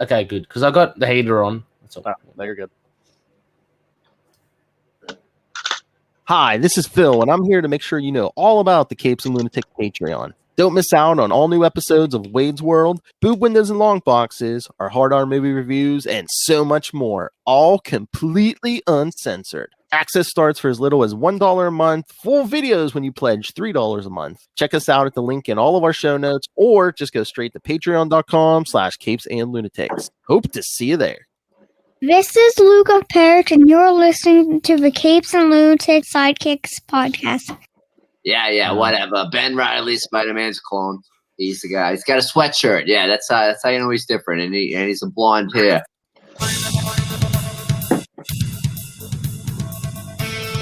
Okay, good. Because I got the heater on. That's all. Oh, no, you're good. Hi, this is Phil, and I'm here to make sure you know all about the Capes and Lunatics Patreon. Don't miss out on all new episodes of Wade's World, Boob Windows and Long Boxes, our Hard R movie reviews, and so much more, all completely uncensored. Access starts for as little as $1 a month, full videos when you pledge $3 a month. Check us out at the link in all of our show notes, or just go straight to patreon.com/capesandlunatics. Hope to see you there. This is Phil Perich, and you're listening to the Capes and Lunatics Sidekicks Podcast. Yeah, whatever. Ben Reilly, Spider-Man's clone. He's the guy. He's got a sweatshirt. Yeah, that's how you know he's different, and he's a blonde hair.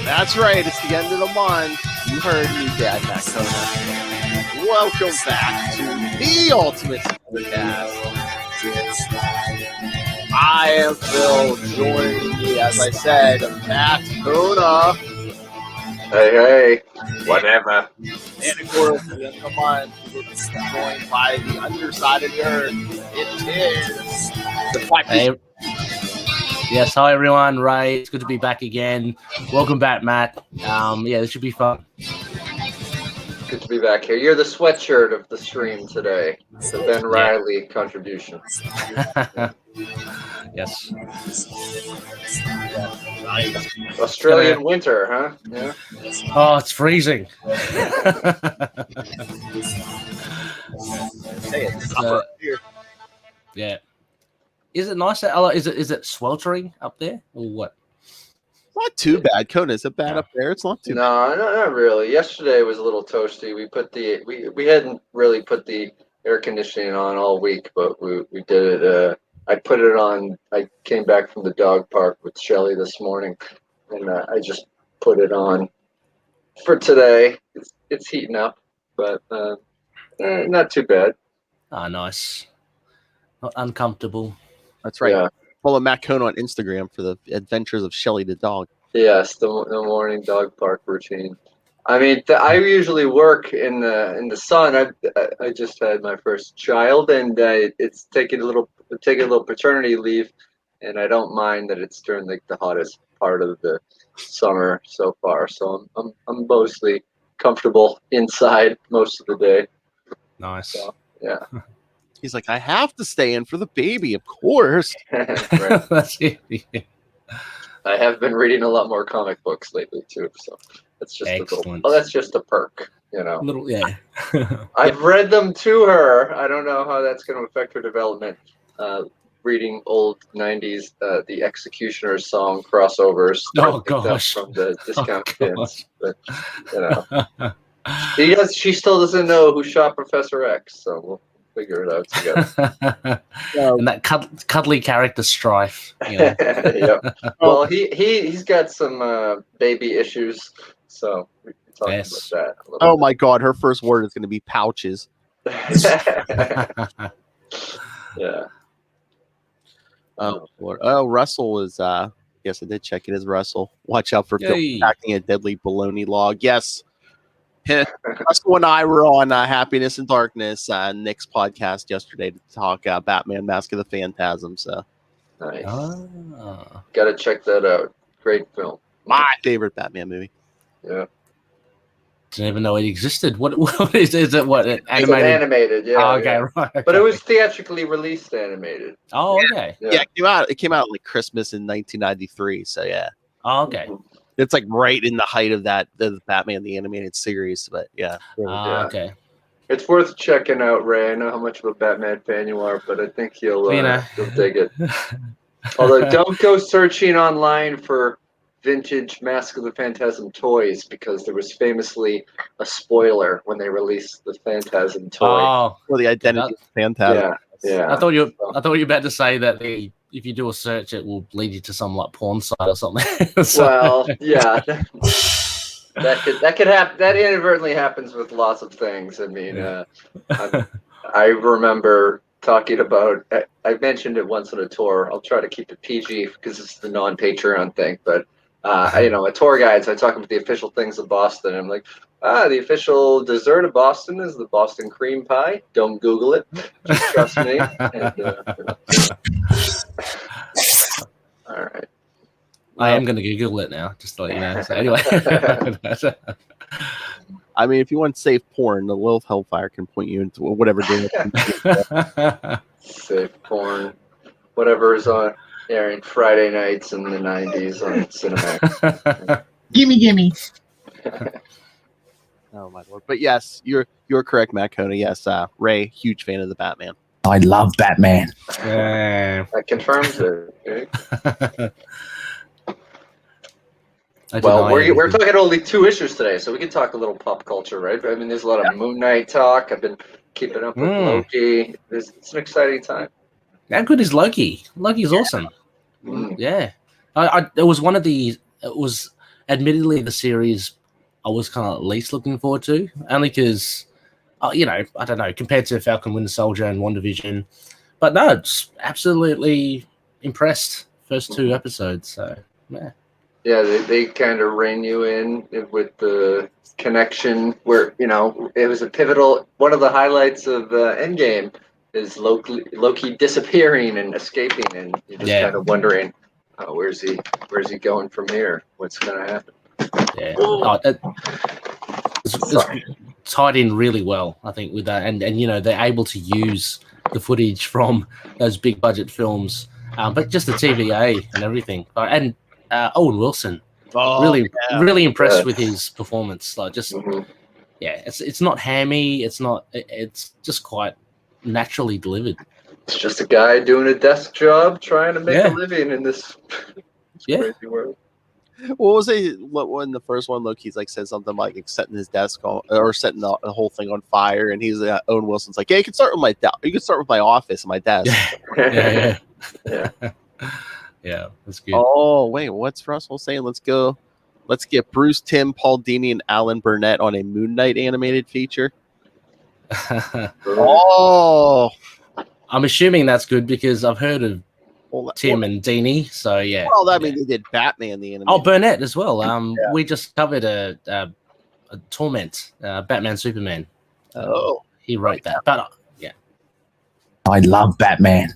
That's right. It's the end of the month. You heard me, Dad Macona. Welcome back to the Ultimate Podcast. I am Phil. Joining me, as I said, Macona. Hey, whatever. And of course, at the end of the month, it's joined by the underside of the earth. It is the Hey. Yes, hi everyone. Ray, it's good to be back again. Welcome back, Matt. This should be fun. Good to be back here. You're the sweatshirt of the stream today. The Ben Reilly contribution. Yes. Australian winter, huh? Yeah. Oh, it's freezing. Hey, it's up here. Yeah. Is it nice? Is it sweltering up there or what? Not too bad. Kona, is it bad up there? It's not too bad. No, not really. Yesterday was a little toasty. We hadn't really put the air conditioning on all week, but we did it. I put it on. I came back from the dog park with Shelly this morning, and I just put it on for today. It's heating up, but not too bad. Ah, nice. Not uncomfortable. That's right. Yeah. Follow Matt Kona on Instagram for the adventures of Shelly the dog. Yes, the morning dog park routine. I mean, I usually work in the sun. I just had my first child, and it's taking a little paternity leave, and I don't mind that it's during the hottest part of the summer so far. So I'm mostly comfortable inside most of the day. Nice. So, yeah. He's like, I have to stay in for the baby, of course. Right. That's it. Yeah. I have been reading a lot more comic books lately too, so that's just that's just a perk, you know. Yeah. I've read them to her. I don't know how that's going to affect her development. Reading old '90s The Executioner's Song crossovers. Oh gosh. From the discount bins, but you know, she still doesn't know who shot Professor X, so we'll figure it out together. And that cuddly character strife. You know. Yeah. Well, he's got some baby issues, so we can talk about that a little bit. My God, her first word is going to be pouches. Yeah. Oh, Lord. Oh, Russell is. Yes, I did check it as Russell. Watch out for Phil packing a deadly baloney log. Yes. Russell and I were on Happiness and Darkness, Nick's podcast yesterday to talk Batman Mask of the Phantasm. So nice. Got to check that out. Great film. My favorite Batman movie. Yeah. Didn't even know it existed. What is it? What animated? It's animated, yeah. Oh, okay, yeah. right. Okay. But it was theatrically released animated. Oh, okay. Yeah, it came out like Christmas in 1993. So yeah. Oh, okay. It's like right in the height of the Batman the Animated Series, but yeah. Okay. It's worth checking out, Ray. I know how much of a Batman fan you are, but I think you'll dig it. Although don't go searching online for vintage Mask of the Phantasm toys, because there was famously a spoiler when they released the Phantasm toy. Oh, well, the identity of Phantasm. Yeah. I thought you were about to say that if you do a search, it will lead you to some like porn site or something. Well, yeah, that could happen. That inadvertently happens with lots of things. I mean, I remember talking about. I mentioned it once on a tour. I'll try to keep it PG because it's the non-Patreon thing. But a tour guide, so I talk about the official things of Boston. I'm like, the official dessert of Boston is the Boston cream pie. Don't Google it. Just trust me. All right. I am going to Google it now, just to let you know. So anyway. I mean, if you want safe porn, the Lilith Hellfire can point you into whatever direction. Safe porn. Whatever is on airing Friday nights in the 90s on Cinemax. Gimme. Oh my lord! But yes, you're correct, Matt Kona. Yes, Ray, huge fan of the Batman. I love Batman. Yeah. That confirms it. Okay? Well, we're talking only 2 issues today, so we can talk a little pop culture, right? I mean, there's a lot of Moon Knight talk. I've been keeping up with Loki. It's an exciting time. How good is Loki? Loki's awesome. Yeah. It was one of the. It was admittedly the series I was kind of least looking forward to, only because, I don't know, compared to Falcon Winter Soldier and WandaVision. But no, it's absolutely impressed first 2 episodes. So, yeah. Yeah, they kind of rein you in with the connection where, it was a pivotal. One of the highlights of Endgame is Loki disappearing and escaping, and you're just kind of wondering, where's he going from here? What's going to happen? Yeah. It's tied in really well, I think, with that. And they're able to use the footage from those big budget films, but just the TVA and everything. And Owen Wilson, really impressed with his performance. Like, just it's not hammy. It's just quite naturally delivered. It's just a guy doing a desk job, trying to make a living in this crazy world. What was it? When the first one, Loki's like said something like setting his desk or setting the whole thing on fire, and he's Owen Wilson's like, "Yeah, you can start with my office and my desk." Yeah. Yeah, that's good. Oh wait, what's Russell saying? Let's get Bruce Timm, Paul Dini, and Alan Burnett on a Moon Knight animated feature. Oh, I'm assuming that's good because I've heard of Tim and Dini. So yeah. Well, that means they did Batman the animated. Oh, Burnett as well. We just covered a Torment, Batman Superman. Oh, he wrote that. But yeah, I love Batman.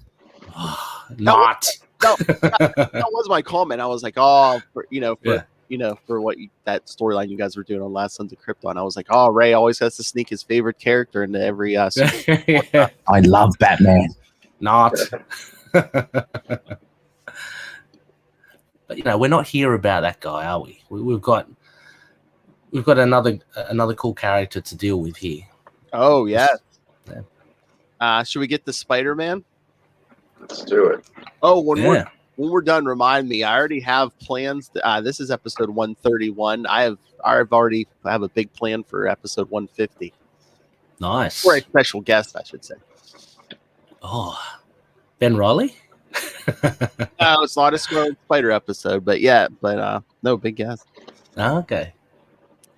Not. That was my comment. I was like, for what that storyline you guys were doing on Last Sons of Krypton. I was like, Ray always has to sneak his favorite character into every. I love Batman. Not. But we're not here about that guy, are we? We've got another cool character to deal with here. Oh yeah. Should we get the Spider-Man? Let's do it. Oh, when we're done, remind me. I already have plans. This is episode 131. I have a big plan for episode 150. Nice. Or a special guest, I should say. Oh, Ben Riley? No, it's not a Scarlet Spider episode, but no, big guest. Oh, okay.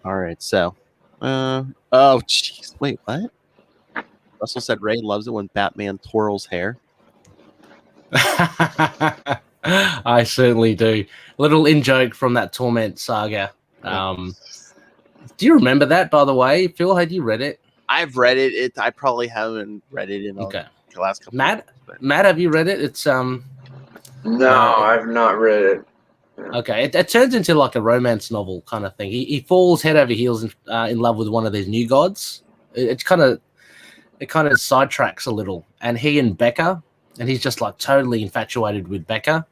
All right, so, oh, jeez, wait, what? Russell said Ray loves it when Batman twirls hair. I certainly do. Little in-joke from that Torment saga. Do you remember that, by the way? Phil, had you read it? I've read it. I probably haven't read it in the last couple Matt, have you read it? It's No, I've not read it. Okay, it turns into like a romance novel kind of thing. He falls head over heels in love with one of these new gods. It kind of sidetracks a little, and he and Becca, and he's just like totally infatuated with Becca,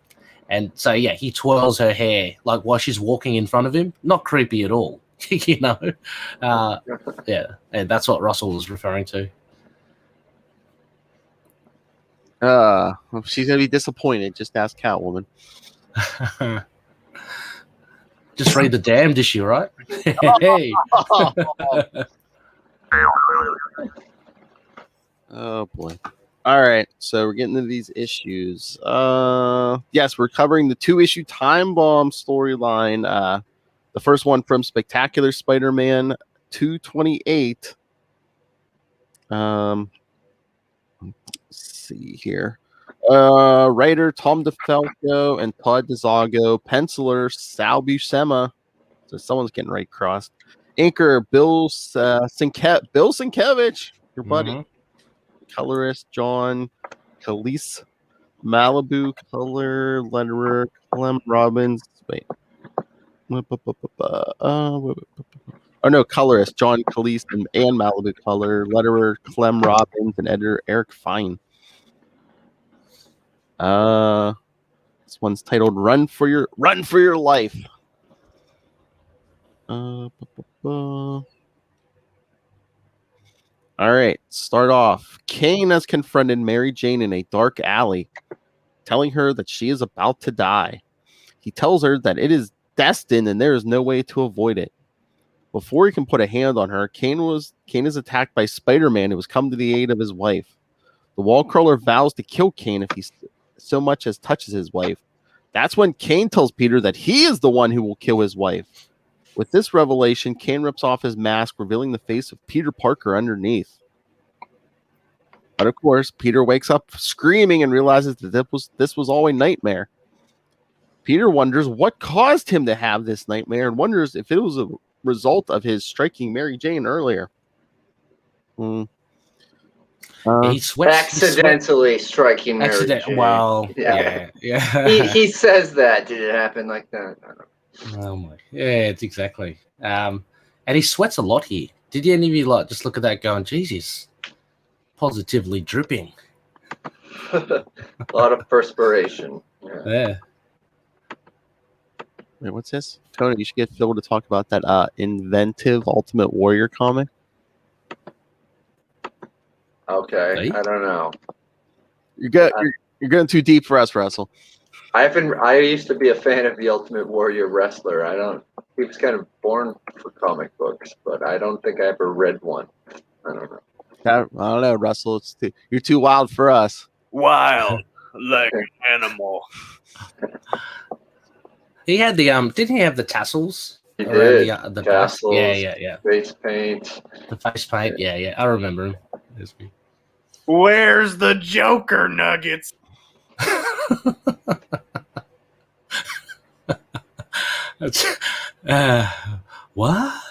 and so he twirls her hair like while she's walking in front of him. Not creepy at all, and that's what Russell was referring to. She's gonna be disappointed. Just ask Catwoman. Just read the damned issue, right? Hey. Oh boy. All right, so we're getting into these issues. Yes, we're covering the 2-issue Time Bomb storyline. The first one from Spectacular Spider-Man 228. Let's see here. Writer Tom DeFalco and Todd DeZago. Penciler Sal Buscema. So someone's getting right crossed. Inker Bill Sienkiewicz, your buddy. Mhm. Colorist John Calise. Malibu color letterer Clem Robbins. Wait. Colorist John Calise and Malibu color letterer Clem Robbins and editor Eric Fine. This one's titled "Run for Your Life." All right, start off. Kane has confronted Mary Jane in a dark alley, telling her that she is about to die. He tells her that it is destined and there is no way to avoid it. Before he can put a hand on her, Kane is attacked by Spider-Man, who has come to the aid of his wife. The wall crawler vows to kill Kane if he so much as touches his wife. That's when Kane tells Peter that he is the one who will kill his wife. With this revelation, Kane rips off his mask, revealing the face of Peter Parker underneath. But of course, Peter wakes up screaming and realizes that this was all a nightmare. Peter wonders what caused him to have this nightmare and wonders if it was a result of his striking Mary Jane earlier. He sweats. Accidentally striking Mary Jane. Well, Yeah. yeah. He says that. Did it happen like that? I don't know. Oh my, yeah, it's exactly. And he sweats a lot here. Did any of you just look at that going, Jesus, positively dripping? A lot of perspiration. Yeah. Wait, what's this? Tony, you should get Phil to talk about that inventive Ultimate Warrior comic. Okay, Hey? I don't know. You're going too deep for us, Russell. I used to be a fan of the Ultimate Warrior wrestler. He was kind of born for comic books, but I don't think I ever read one. I don't know. I don't know, Russell. You're too wild for us. Wild, like an animal. He had the didn't he have the tassels? He around did. The Tassels, yeah. face paint. The face paint, yeah. I remember him. Where's the Joker nuggets? That's, what?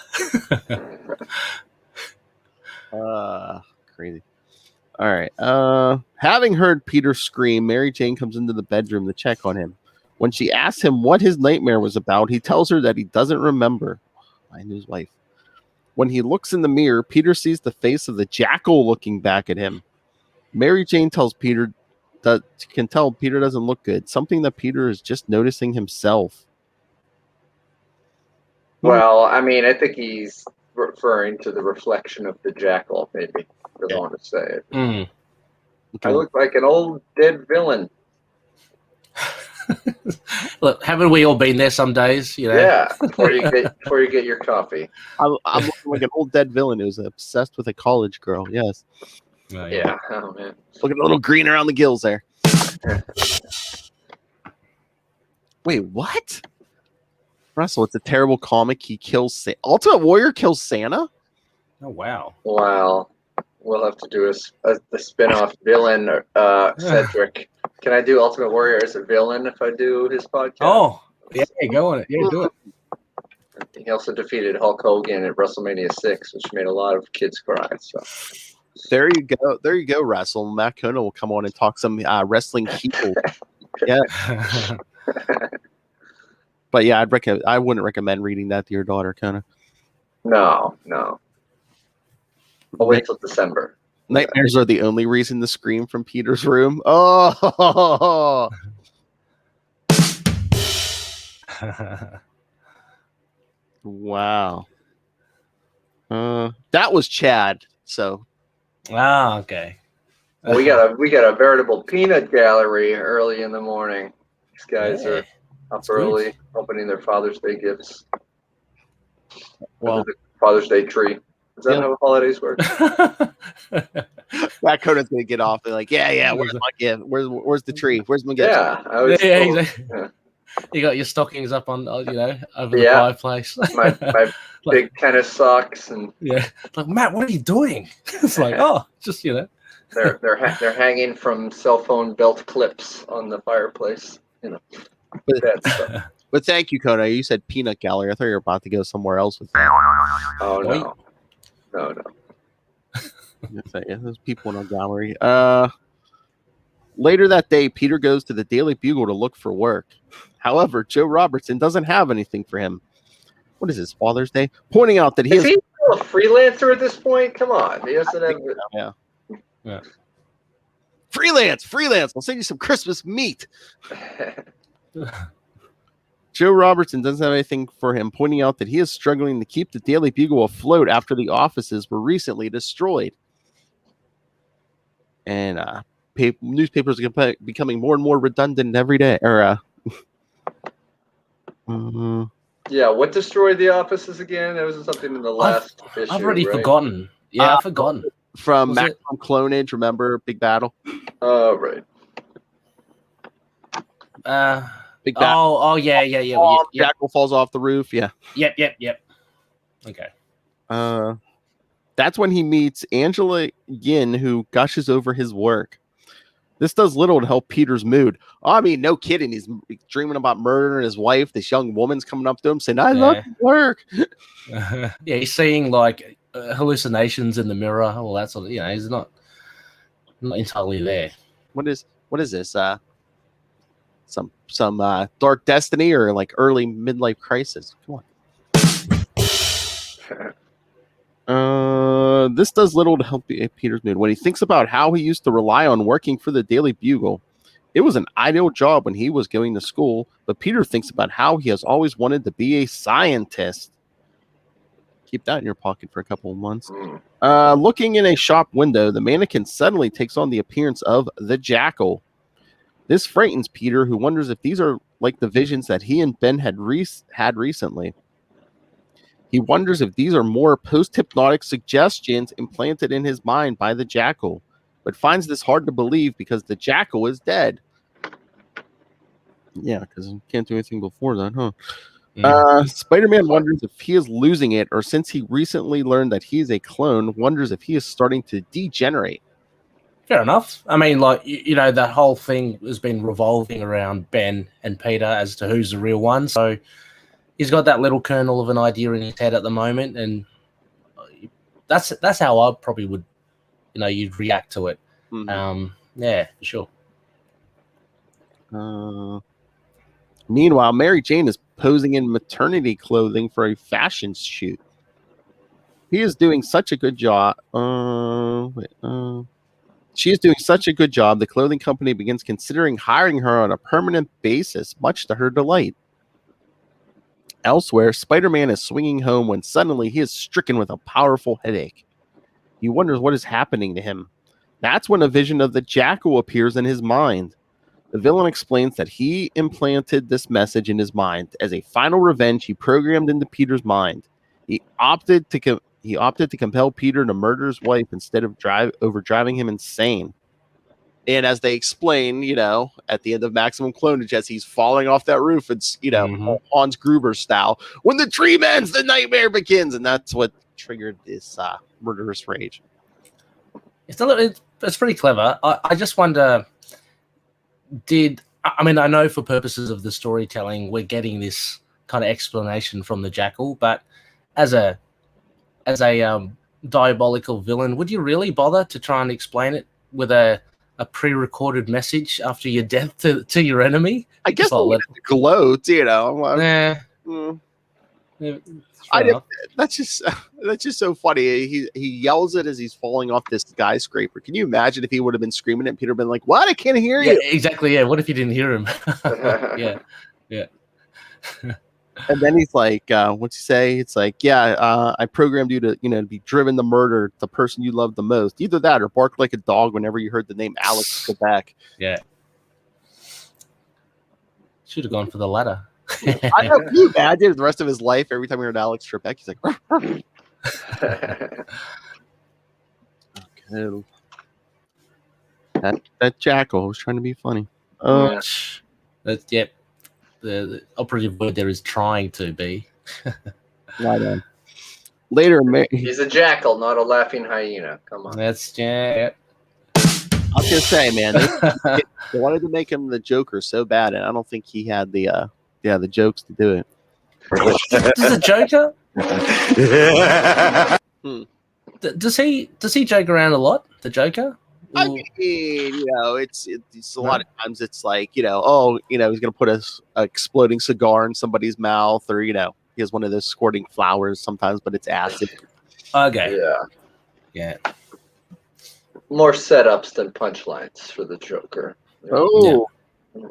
Crazy. All right. Having heard Peter scream, Mary Jane comes into the bedroom to check on him. When she asks him what his nightmare was about, he tells her that he doesn't remember. I knew his wife. When he looks in the mirror, Peter sees the face of the Jackal looking back at him. Mary Jane tells Peter that can tell Peter doesn't look good, something that Peter is just noticing himself. Well, I mean, I think he's referring to the reflection of the Jackal, maybe. Doesn't want to say it. Mm. I look like an old dead villain. Look, haven't we all been there some days? You know? Yeah, before you get your coffee. I'm looking like an old dead villain who's obsessed with a college girl. Yes. Oh, Yeah. Oh man. Looking a little green around the gills there. Wait, what? Russell, it's a terrible comic. He kills Ultimate Warrior kills Santa? Oh wow. Wow. We'll have to do the spin-off villain, Cedric. Can I do Ultimate Warrior as a villain if I do his podcast? Oh, yeah, go on it. Yeah, do it. He also defeated Hulk Hogan at WrestleMania 6, which made a lot of kids cry. So There you go, Russell. Matt Kona will come on and talk some wrestling people. Yeah. But yeah, I wouldn't recommend reading that to your daughter, Kona. No. I'll wait till December. Nightmares are the only reason to scream from Peter's room. Oh, wow. That was Chad. So, okay. We got a veritable peanut gallery early in the morning. These guys are up early, opening their Father's Day gifts. Well, the Father's Day tree. Is that how holidays work? Matt Cona's gonna get off. They're like, yeah. Where's my gift? Where's the tree? Where's my gift? Yeah, I was. You got your stockings up on, over the fireplace. my big tennis socks and like, Matt, what are you doing? It's like, just They're hanging from cell phone belt clips on the fireplace. That stuff. But thank you, Kona. You said peanut gallery. I thought you were about to go somewhere else with that. Oh no. Yeah, there's people in our gallery. Later that day, Peter goes to the Daily Bugle to look for work. However, Joe Robertson doesn't have anything for him. What is his Father's Day? Pointing out that Is he still a freelancer at this point? Come on, he doesn't have. Yeah. Freelance. I'll send you some Christmas meat. Joe Robertson doesn't have anything for him, pointing out that he is struggling to keep the Daily Bugle afloat after the offices were recently destroyed. And newspapers are becoming more and more redundant every day. Yeah, what destroyed the offices again? There was something in the last issue. I've already forgotten. Yeah, I've forgotten. From Maximum Clonage, remember? Big Battle? Oh, right. Big Battle. Oh, yeah. Jackal falls off the roof. Yeah. Yep. Okay. That's when he meets Angela Yin, who gushes over his work. This does little to help Peter's mood. Oh, I mean, no kidding. He's dreaming about murdering his wife. This young woman's coming up to him saying, I love your work. Yeah, he's seeing like hallucinations in the mirror, all that sort of, he's not entirely there. What is this? Some dark destiny or like early midlife crisis? Come on. This does little to help Peter's mood. When he thinks about how he used to rely on working for the Daily Bugle, it was an ideal job when he was going to school, but Peter thinks about how he has always wanted to be a scientist. Keep that in your pocket for a couple of months. Looking in a shop window, the mannequin suddenly takes on the appearance of the Jackal. This frightens Peter, who wonders if these are like the visions that he and Ben had recently. He wonders if these are more post-hypnotic suggestions implanted in his mind by the Jackal, but finds this hard to believe because the Jackal is dead. Yeah, because he can't do anything before that, huh? Spider-Man wonders if he is losing it, or since he recently learned that he is a clone, wonders if he is starting to degenerate. Fair enough. I mean, like, that whole thing has been revolving around Ben and Peter as to who's the real one. So he's got that little kernel of an idea in his head at the moment, and that's how I probably would, you'd react to it. Mm-hmm. Yeah, for sure. Meanwhile, Mary Jane is posing in maternity clothing for a fashion shoot. He is doing such a good job. She is doing such a good job, the clothing company begins considering hiring her on a permanent basis, much to her delight. Elsewhere, Spider-Man is swinging home when suddenly he is stricken with a powerful headache. He wonders what is happening to him. That's when a vision of the Jackal appears in his mind. The villain explains that he implanted this message in his mind as a final revenge he programmed into Peter's mind. He opted to compel Peter to murder his wife instead of driving him insane. And as they explain, at the end of Maximum Clonage, as he's falling off that roof, it's, Hans Gruber style. When the dream ends, the nightmare begins. And that's what triggered this murderous rage. It's pretty clever. I just wonder, I know for purposes of the storytelling, we're getting this kind of explanation from the Jackal, but as a diabolical villain, would you really bother to try and explain it with a pre-recorded message after your death to your enemy? I guess it gloats, That's just so funny. He yells it as he's falling off this skyscraper. Can you imagine if he would have been screaming it and Peter been like, "What? I can't hear you." Yeah, exactly. Yeah. What if you didn't hear him? Yeah. And then he's like, what's he say? It's like, I programmed you to, to be driven to murder the person you love the most. Either that or bark like a dog whenever you heard the name Alex Trebek. Yeah. Should have gone for the latter. I know. Can you imagine the rest of his life, every time he heard Alex Trebek, he's like, okay. That Jackal was trying to be funny. Yep. The operative word there is trying to be. Right on. Later, he's a jackal, not a laughing hyena. Come on. That's yeah. was gonna say, man, they wanted to make him the Joker so bad, and I don't think he had the jokes to do it. Does the Joker? Does he joke around a lot? The Joker? I mean, it's a lot of times it's like, he's gonna put a exploding cigar in somebody's mouth, or he has one of those squirting flowers sometimes, but it's acid. Okay. Yeah. Yeah. More setups than punchlines for the Joker. Oh. Yeah.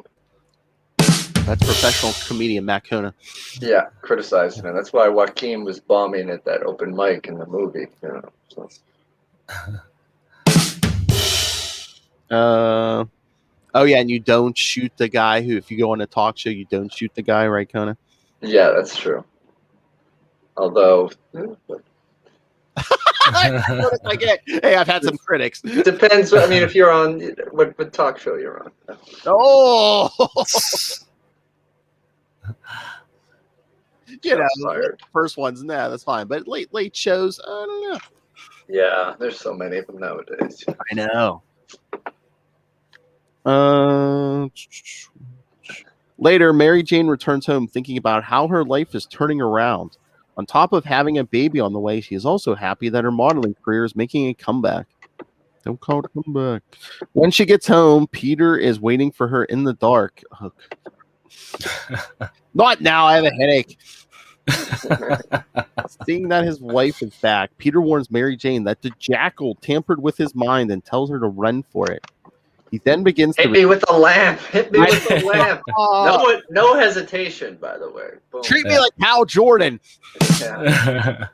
That's professional comedian Matt Kona. Yeah, criticizing him. That's why Joaquin was bombing at that open mic in the movie. So. Oh yeah, and you don't shoot the guy who, if you go on a talk show, you don't shoot the guy, right, Kona? Yeah, that's true. Although, hey, I've had some critics. Depends. I mean, if you're on what talk show you're on. Oh, first ones, that's fine. But late shows, I don't know. Yeah, there's so many of them nowadays. I know. Later, Mary Jane returns home thinking about how her life is turning around. On top of having a baby on the way, she is also happy that her modeling career is making a comeback. Don't call it a comeback. When she gets home, Peter is waiting for her in the dark. Oh. Not now, I have a headache. Seeing that his wife is back, Peter warns Mary Jane that the jackal tampered with his mind and tells her to run for it. He then begins to hit me with the lamp. Hit me with the lamp. No hesitation, by the way. Boom. Treat me like Hal Jordan. Yeah.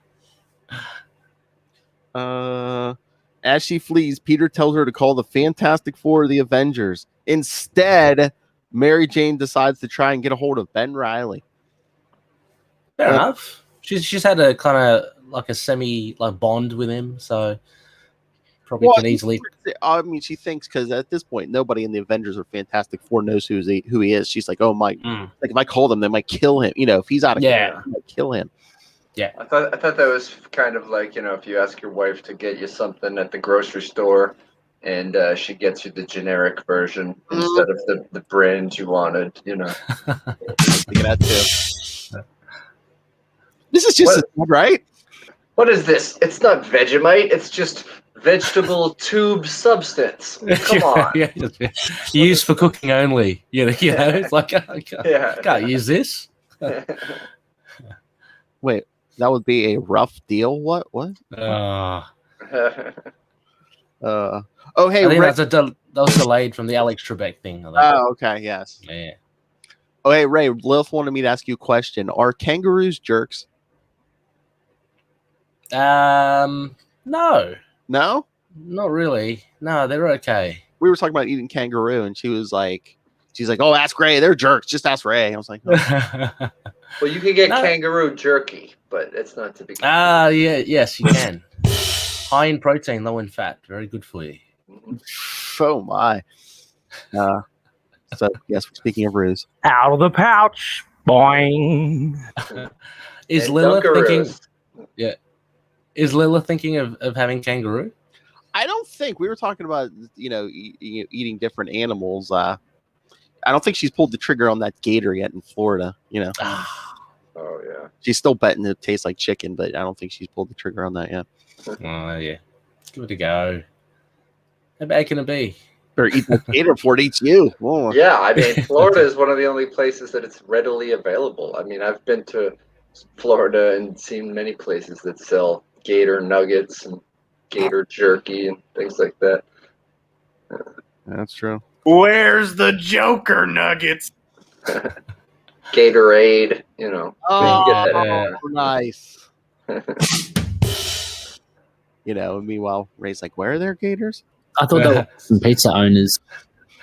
As she flees, Peter tells her to call the Fantastic Four or the Avengers. Instead, Mary Jane decides to try and get a hold of Ben Reilly. Fair enough. She's had a kind of like a semi bond with him, so probably can easily. I mean, she thinks, because at this point, nobody in the Avengers or Fantastic Four knows who he is. She's like, oh my, like if I call them, they might kill him. If he's out of control, they might kill him. Yeah, I thought that was kind of like, if you ask your wife to get you something at the grocery store, and she gets you the generic version instead of the brand you wanted. Look at that too. This is just right. What is this? It's not Vegemite. It's just vegetable tube substance. Come on. Yeah, used for cooking only. It's like I can't use this. Wait, that would be a rough deal. What? Oh, hey, I think that was delayed from the Alex Trebek thing. Oh, okay, yes. Yeah. Oh, hey, Ray, Lilith wanted me to ask you a question. Are kangaroos jerks? No. No? Not really. No, they're okay. We were talking about eating kangaroo, and she's like, oh, ask Ray. They're jerks. Just ask Ray. I was like, oh. Well, you can get kangaroo jerky, but it's not to be. Yes, you can. High in protein, low in fat. Very good for you. Oh, my. So, yes, speaking of roos. Out of the pouch. Boing. Is Lilith thinking... Yeah. Is Lilith thinking of having kangaroo? I don't think. We were talking about, eating different animals. I don't think she's pulled the trigger on that gator yet in Florida, Oh, yeah. She's still betting it tastes like chicken, but I don't think she's pulled the trigger on that yet. Oh, yeah. Give it a go. How bad can it be? Or eat the gator before it eats you. Oh. Yeah, I mean, Florida is one of the only places that it's readily available. I mean, I've been to Florida and seen many places that sell gator nuggets and gator jerky and things like that. That's true. Where's the Joker nuggets? Gatorade, Oh, nice. Meanwhile, Ray's like, where are their gators? I thought they were some pizza owners.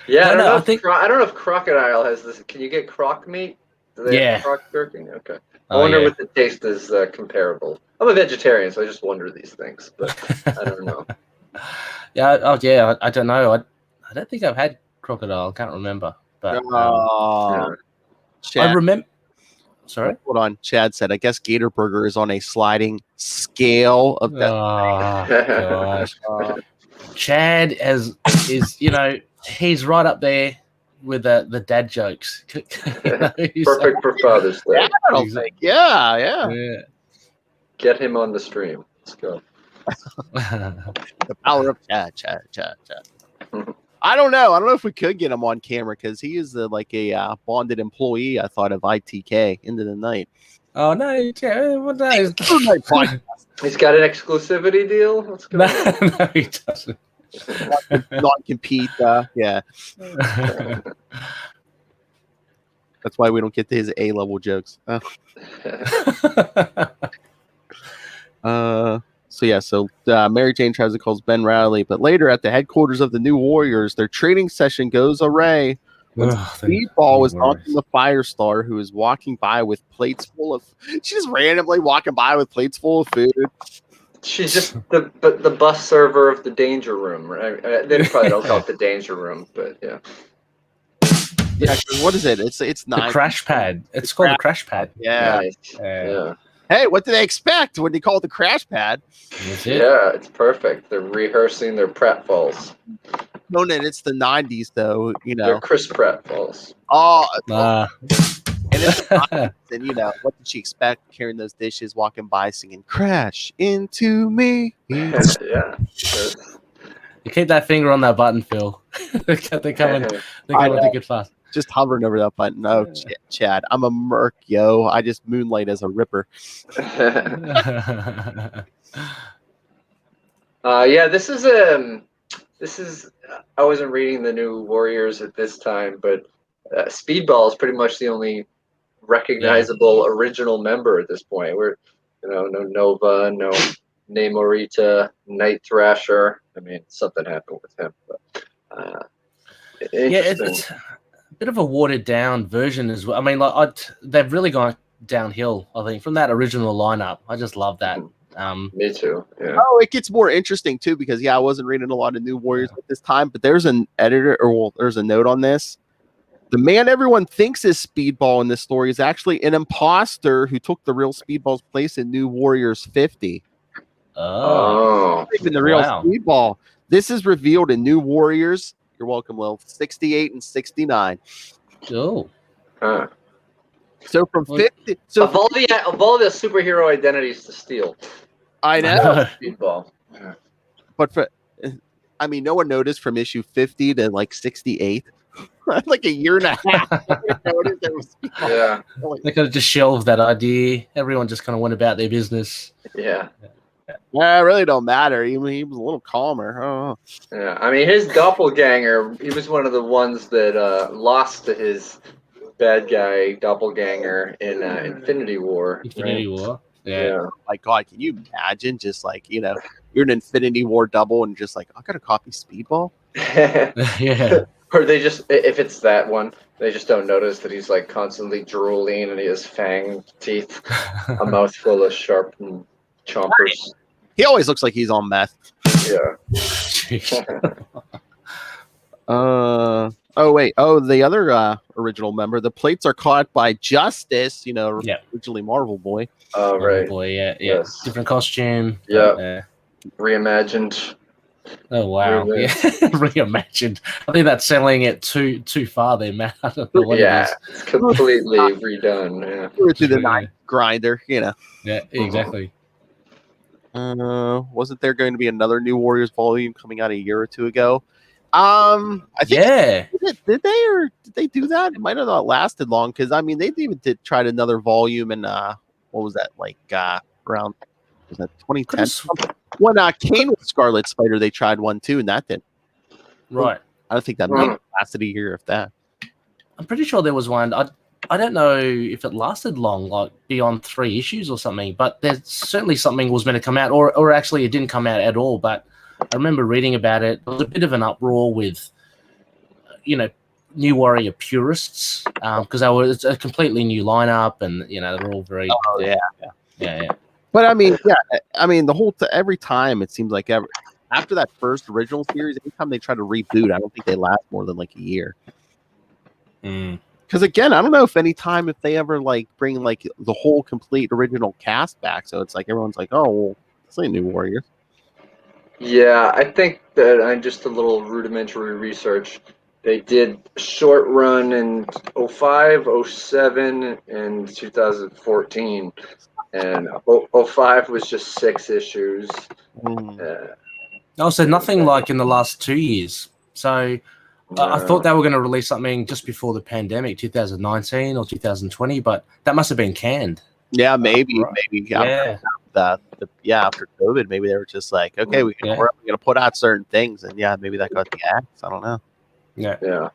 Yeah, I don't know. I I don't know if Crocodile has this. Can you get croc meat? Do they have croc jerky? Okay. I wonder what the taste is comparable. I'm a vegetarian, so I just wonder these things, but I don't know. I don't know. I don't think I've had crocodile. I can't remember. But I remember. Sorry? Hold on. Chad said, I guess Gator Burger is on a sliding scale of that. Oh, gosh. Chad is he's right up there with the dad jokes. Perfect for Father's Day. Yeah, I don't think. Yeah. Get him on the stream. Let's go. The power of chat. I don't know. I don't know if we could get him on camera because he is like a bonded employee, I thought, of ITK Into the Night. Oh no! What is? He's got an exclusivity deal. What's going on? No, he doesn't. Non-compete. Yeah. That's why we don't get to his A-level jokes. So Mary Jane tries to call Ben Riley, but later at the headquarters of the New Warriors, their training session goes awry when Speedball is knocking the Firestar, who is walking by with plates full of. She's just randomly walking by with plates full of food. She's just the bus server of the danger room, right? They probably don't call it the danger room, but yeah. Yeah, what is it? It's not the crash pad. It's called the crash pad. Yeah. Nice. Yeah. Hey, what do they expect when they call it the crash pad? Yeah, it's perfect. They're rehearsing their pratfalls. No, it's the 90s, though. They're Chris pratfalls. Oh, and it's the 90s, and what did she expect? Carrying those dishes, walking by, singing "Crash Into Me." Yeah. You keep that finger on that button, Phil. They're coming thinking fast. Just hovering over that button. Oh, Chad, I'm a merc, yo. I just moonlight as a ripper. Yeah, this is I wasn't reading the New Warriors at this time, but Speedball is pretty much the only recognizable original member at this point. We're no Nova, no Namorita, Night Thrasher. I mean, something happened with him, but it's a bit of a watered down version as well. I mean, they've really gone downhill, I think, from that original lineup. I just love that. Me too. Yeah. Oh, it gets more interesting too because I wasn't reading a lot of New Warriors at this time, but there's an editor there's a note on this. The man everyone thinks is Speedball in this story is actually an imposter who took the real Speedball's place in New Warriors 50. Oh, even the real Speedball. This is revealed in New Warriors. You're welcome, Lil. 68 and 69. Oh. Huh. So from 50. So of all the superhero identities to steal, I know. Speedball. But no one noticed from issue 50 to like 68. Like a year and a half. Yeah. They could have just shelved that idea. Everyone just kind of went about their business. Yeah. Yeah, it really don't matter. He was a little calmer. Oh. Yeah, I mean, his doppelganger, he was one of the ones that lost to his bad guy doppelganger in Infinity War. Infinity War? Yeah. My God, can you imagine just like, you're an Infinity War double and just like, I got to copy Speedball? Yeah. Or they just, if it's that one, they just don't notice that he's like constantly drooling and he has fang teeth, a mouth full of sharp chompers. He always looks like he's on meth. Yeah. The other original member, the plates are caught by Justice, originally Marvel Boy. Oh, right. Boy, yeah. Yes. Different costume. Yeah. Reimagined. Oh, wow. Yeah. Reimagined. I think that's selling it too far there, Matt. I don't know what it is. It's completely redone. Yeah. To the night grinder, Yeah, exactly. Wasn't there going to be another New Warriors volume coming out a year or two ago? I think. Yeah. Did they do that? It might have not lasted long because they even tried another volume in what was that around? Was that 2010? When Kane was Scarlet Spider, they tried one too, and that didn't. Right. I don't think that might have lasted a year if that. I'm pretty sure there was one. I don't know if it lasted long, like beyond 3 issues or something, but there's certainly something was meant to come out, or actually it didn't come out at all. But I remember reading about it. There was a bit of an uproar with, New Warrior purists, because it's a completely new lineup, and they're all very. Oh yeah. But every time it seems like after that first original series, anytime they try to reboot, I don't think they last more than like a year. Because again, I don't know if they ever bring the whole complete original cast back. So it's like everyone's like, oh, well, this ain't New Warriors. Yeah, I think that I'm just a little rudimentary research. They did short run in 05, 07, and 2014. And 05 was just 6 issues. Also, nothing like in the last 2 years. So I thought they were going to release something just before the pandemic, 2019 or 2020, but that must have been canned. Yeah, maybe. Yeah. After COVID, maybe they were just like, okay, we're going to put out certain things, and maybe that got the axe. I don't know. Yeah.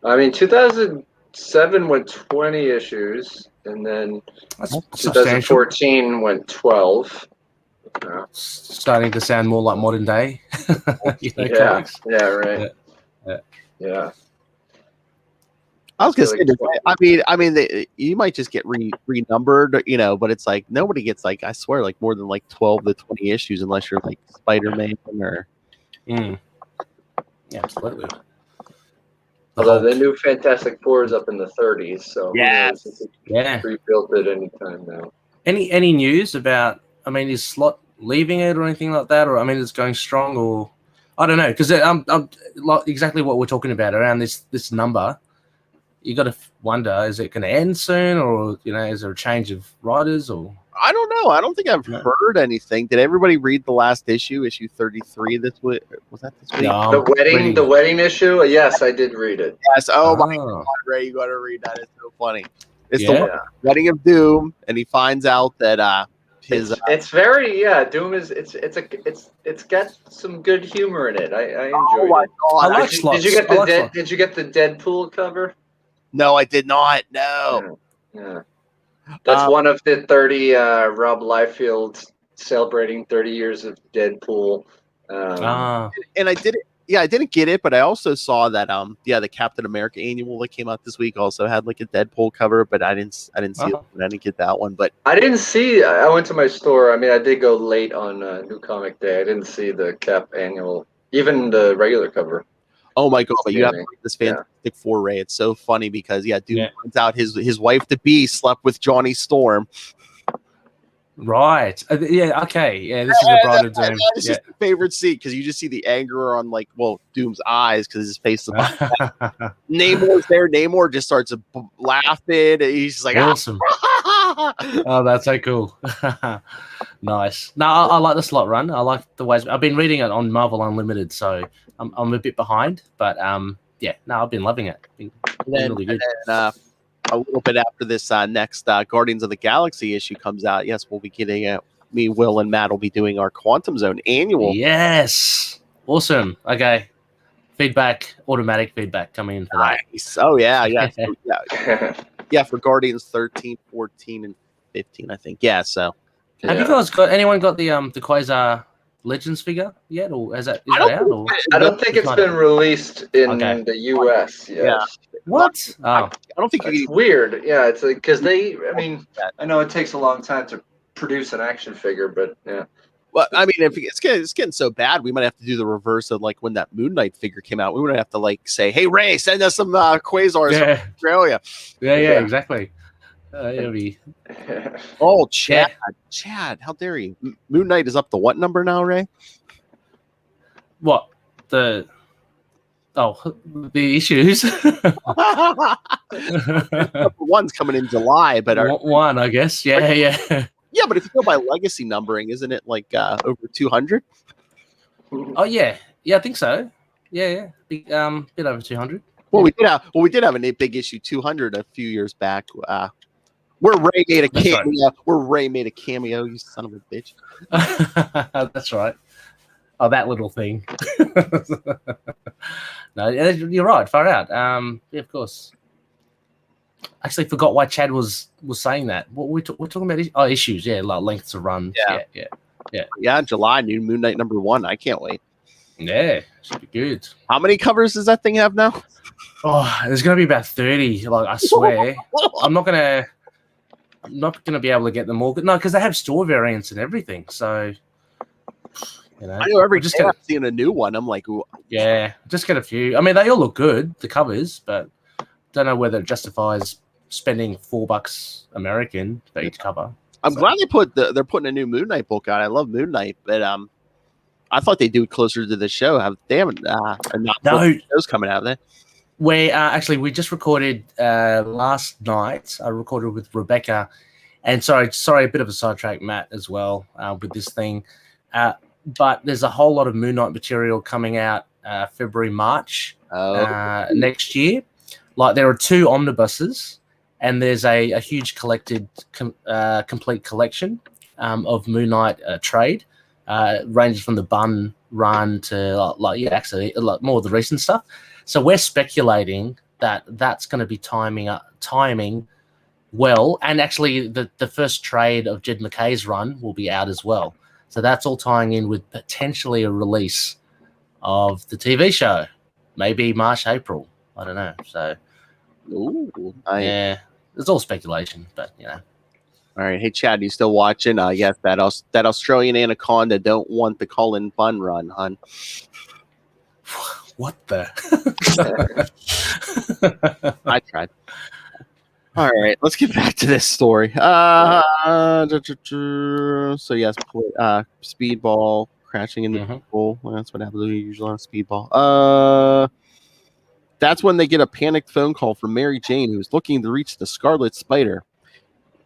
I mean, 2007 went 20 issues, and then That's 2014 went 12. Starting to sound more like modern day. Comics. Yeah, right. Yeah. I was gonna say, I mean, you might just get renumbered, but it's like nobody gets I swear, more than 12 to 20 issues unless you're like Spider-Man or. Yeah, absolutely. Although the new Fantastic Four is up in the 30s, so rebuilt it anytime now. Any news about? I mean, is Slott leaving it or anything like that, or I mean, it's going strong, or I don't know, because I'm exactly what we're talking about around this number. You got to wonder, is it going to end soon, or is there a change of writers, or I don't know. I don't think I've heard anything. Did everybody read the last issue 33 this week? Was that this week? No, the wedding issue? Yes, I did read it. Yes. Oh my God, Ray, you got to read that. It's so funny. It's the wedding of Doom, and he finds out that it's very Doom is it's got some good humor in it. I enjoyed it. God. I like Slott. Did you get the Deadpool cover? No, I did not. No. Yeah. That's one of the 30 Rob Liefeld celebrating 30 years of Deadpool. And I did it. Yeah, I didn't get it, but I also saw that the Captain America annual that came out this week also had a Deadpool cover, but I didn't see it. I didn't get that one, but I didn't see. I went to my store. I mean, I did go late on New Comic Day. I didn't see the Cap annual, even the regular cover. Oh my God! But you have to read this Fantastic Four, Ray. It's so funny because Doom finds out his wife to be slept with Johnny Storm. Right. Okay. Yeah. This is the Bride of Doom. It's just my favorite scene because you just see the anger on Doom's eyes because his face is Namor's there. Namor just starts laughing. He's just like, awesome. Oh, that's so cool. Nice. No, I like the Slott run. I like the ways I've been reading it on Marvel Unlimited, so I'm a bit behind, but I've been loving it. It's been really good. And, a little bit after this next Guardians of the Galaxy issue comes out, yes, we'll be getting me, Will, and Matt will be doing our Quantum Zone annual. Yes. Awesome. Okay. Automatic feedback coming in for that. Nice. Oh, yeah. So, yeah, for Guardians 13, 14, and 15, I think. Yeah, so. Have you guys anyone got the Quasar Legends figure yet, or is that out? Or? I don't think it's been released in the US yet. Yeah. What? I don't think it's weird. Yeah, it's because I know it takes a long time to produce an action figure, but yeah. Well, I mean, if it's getting so bad, we might have to do the reverse of when that Moon Knight figure came out. We would have to say, "Hey, Ray, send us some Quasars from Australia." Yeah, exactly. It'll be. Oh, Chad, how dare you? Moon Knight is up to what number now, Ray? What the issues? One's coming in July, but one, I guess. Yeah. Yeah, but if you go by legacy numbering, isn't it over 200? Oh yeah, I think so. Yeah, bit over 200. Well, we did have a big issue 200 a few years back. Where Ray made a cameo. Right. Where Ray made a cameo. You son of a bitch. That's right. Oh, that little thing. No, you're right. Far out. Yeah, of course. Actually, forgot why Chad was saying that. What we're talking about? Issues. Yeah, lengths of runs. Yeah. July, new Moon Knight #1. I can't wait. Yeah, should be good. How many covers does that thing have now? Oh, there's gonna be about 30. I swear. I'm not gonna be able to get them all. No, because they have store variants and everything. So. I know every day I'm seeing a new one. I'm like, ooh. Yeah, just get a few. I mean, they all look good, the covers, but don't know whether it justifies spending $4 American for each cover. I'm glad they're putting a new Moon Knight book out. I love Moon Knight, but I thought they'd do it closer to the show. They haven't not No. shows coming out, have they? We just recorded last night. I recorded with Rebecca, and sorry, a bit of a sidetrack, Matt, as well with this thing. But there's a whole lot of Moon Knight material coming out February, March next year. Like there are 2 omnibuses, and there's a huge collected complete collection of Moon Knight trade. Ranges from the Bun run to actually more of the recent stuff. So we're speculating that that's going to be timing well, and actually the first trade of Jed McKay's run will be out as well. So that's all tying in with potentially a release of the TV show, maybe March, April. I don't know. So, yeah, it's all speculation, but you know. All right, hey Chad, you still watching? Yes, that Australian anaconda don't want the Colin Bun run, hun. What the? I tried. All right, let's get back to this story. So yes, speedball crashing into people. Well, that's what happens usually on a speedball. That's when they get a panicked phone call from Mary Jane, who's looking to reach the Scarlet Spider.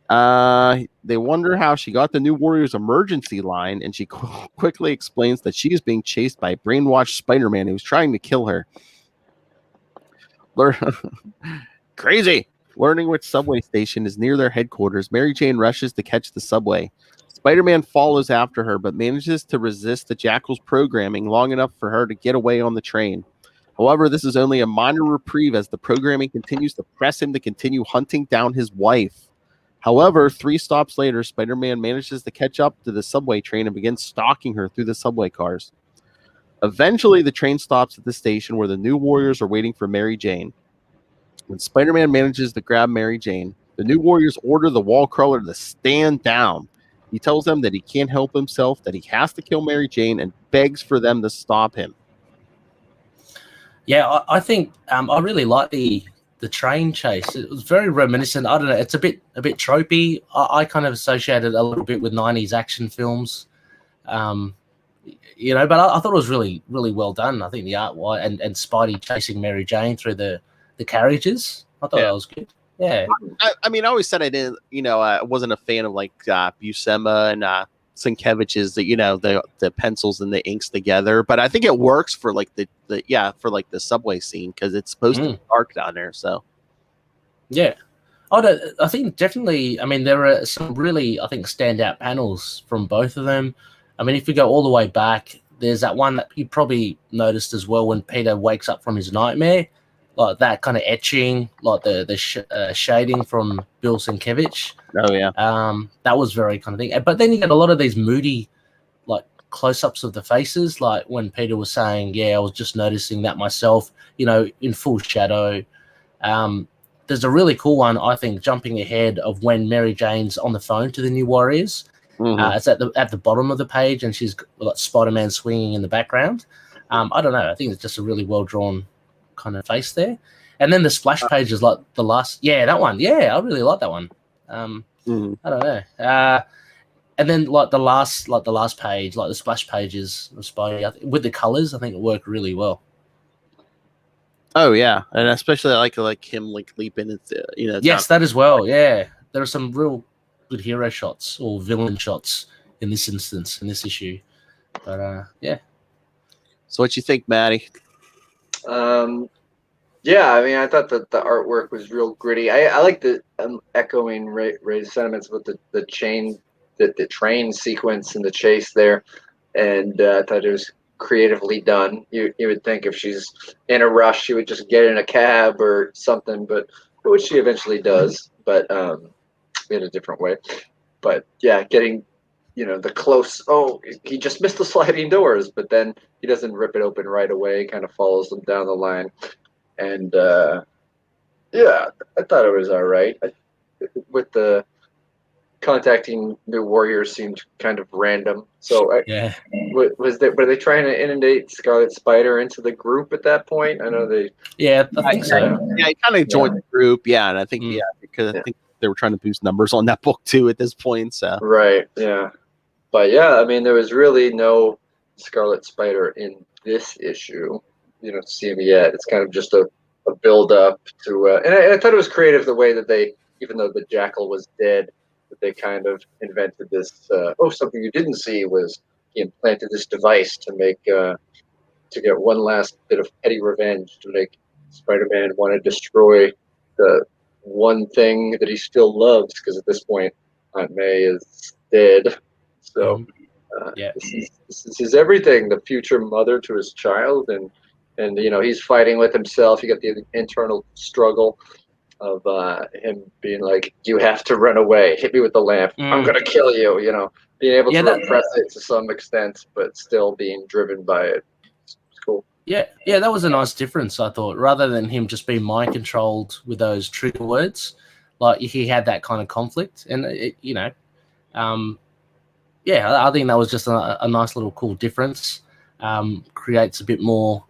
They wonder how she got the New Warriors emergency line, and she quickly explains that she is being chased by a brainwashed Spider-Man who's trying to kill her. Crazy! Learning which subway station is near their headquarters, Mary Jane rushes to catch the subway. Spider-Man follows after her, but manages to resist the Jackal's programming long enough for her to get away on the train. However, this is only a minor reprieve as the programming continues to press him to continue hunting down his wife. However, 3 stops later, Spider-Man manages to catch up to the subway train and begins stalking her through the subway cars. Eventually, the train stops at the station where the New Warriors are waiting for Mary Jane. When Spider-Man manages to grab Mary Jane, the New Warriors order the wall crawler to stand down. He tells them that he can't help himself, that he has to kill Mary Jane, and begs for them to stop him. Yeah, I think I really like the train chase. It was very reminiscent. I don't know. It's a bit tropey. I kind of associate it a little bit with 90s action films, but I thought it was really, really well done. I think the art and Spidey chasing Mary Jane through the carriages. I thought that was good. Yeah. I mean, I always said I didn't. I wasn't a fan of like Buscema and Sienkiewicz's, the pencils and the inks together. But I think it works for like the subway scene because it's supposed to be dark down there. So yeah, I think definitely. I mean, there are some really standout panels from both of them. I mean, if you go all the way back, there's that one that you probably noticed as well when Peter wakes up from his nightmare, like that kind of etching, like the shading from Bill Sienkiewicz. Oh yeah, that was very kind of thing. But then you get a lot of these moody, like close-ups of the faces, like when Peter was saying, "Yeah, I was just noticing that myself," in full shadow. There's a really cool one, I think, jumping ahead of when Mary Jane's on the phone to the New Warriors. It's at the bottom of the page, and she's got Spider-Man swinging in the background. I don't know. I think it's just a really well-drawn kind of face there. And then the splash page is like the last. Yeah, that one. Yeah, I really like that one. I don't know. And then like the last page, like the splash pages of Spidey, with the colors, I think it worked really well. Oh yeah, and especially like him like leaping into Yes, that as well. Yeah, there are some real good hero shots or villain shots in this instance, in this issue. But yeah. So what you think, Maddie? Yeah, I mean, I thought that the artwork was real gritty. I like the echoing Ray's sentiments with the chain, the train sequence and the chase there, and I thought it was creatively done. You would think if she's in a rush, she would just get in a cab or something, but which she eventually does, but in a different way. But yeah, getting the close. Oh, he just missed the sliding doors, but then he doesn't rip it open right away. Kind of follows them down the line, and yeah, I thought it was all right. With the contacting New Warriors seemed kind of random. So yeah, were they trying to inundate Scarlet Spider into the group at that point? I know they. Yeah, I think so. Yeah, he kind of joined the group. Yeah, and I think because I think they were trying to boost numbers on that book too at this point. So right, yeah, but yeah, I mean, there was really no Scarlet Spider in this issue. You don't see him yet. It's kind of just a build up to, and I thought it was creative the way that they, even though the Jackal was dead, that they kind of invented this. Something you didn't see was he implanted this device to make to get one last bit of petty revenge to make Spider-Man want to destroy the one thing that he still loves, because at this point Aunt May is dead. So this is everything, the future mother to his child, and he's fighting with himself. You got the internal struggle of him being like, you have to run away, hit me with the lamp, I'm gonna kill you, being able to repress it to some extent but still being driven by it. It's cool. Yeah, that was a nice difference, I thought. Rather than him just being mind controlled with those trigger words, like he had that kind of conflict, and I think that was just a nice little cool difference. Creates a bit more,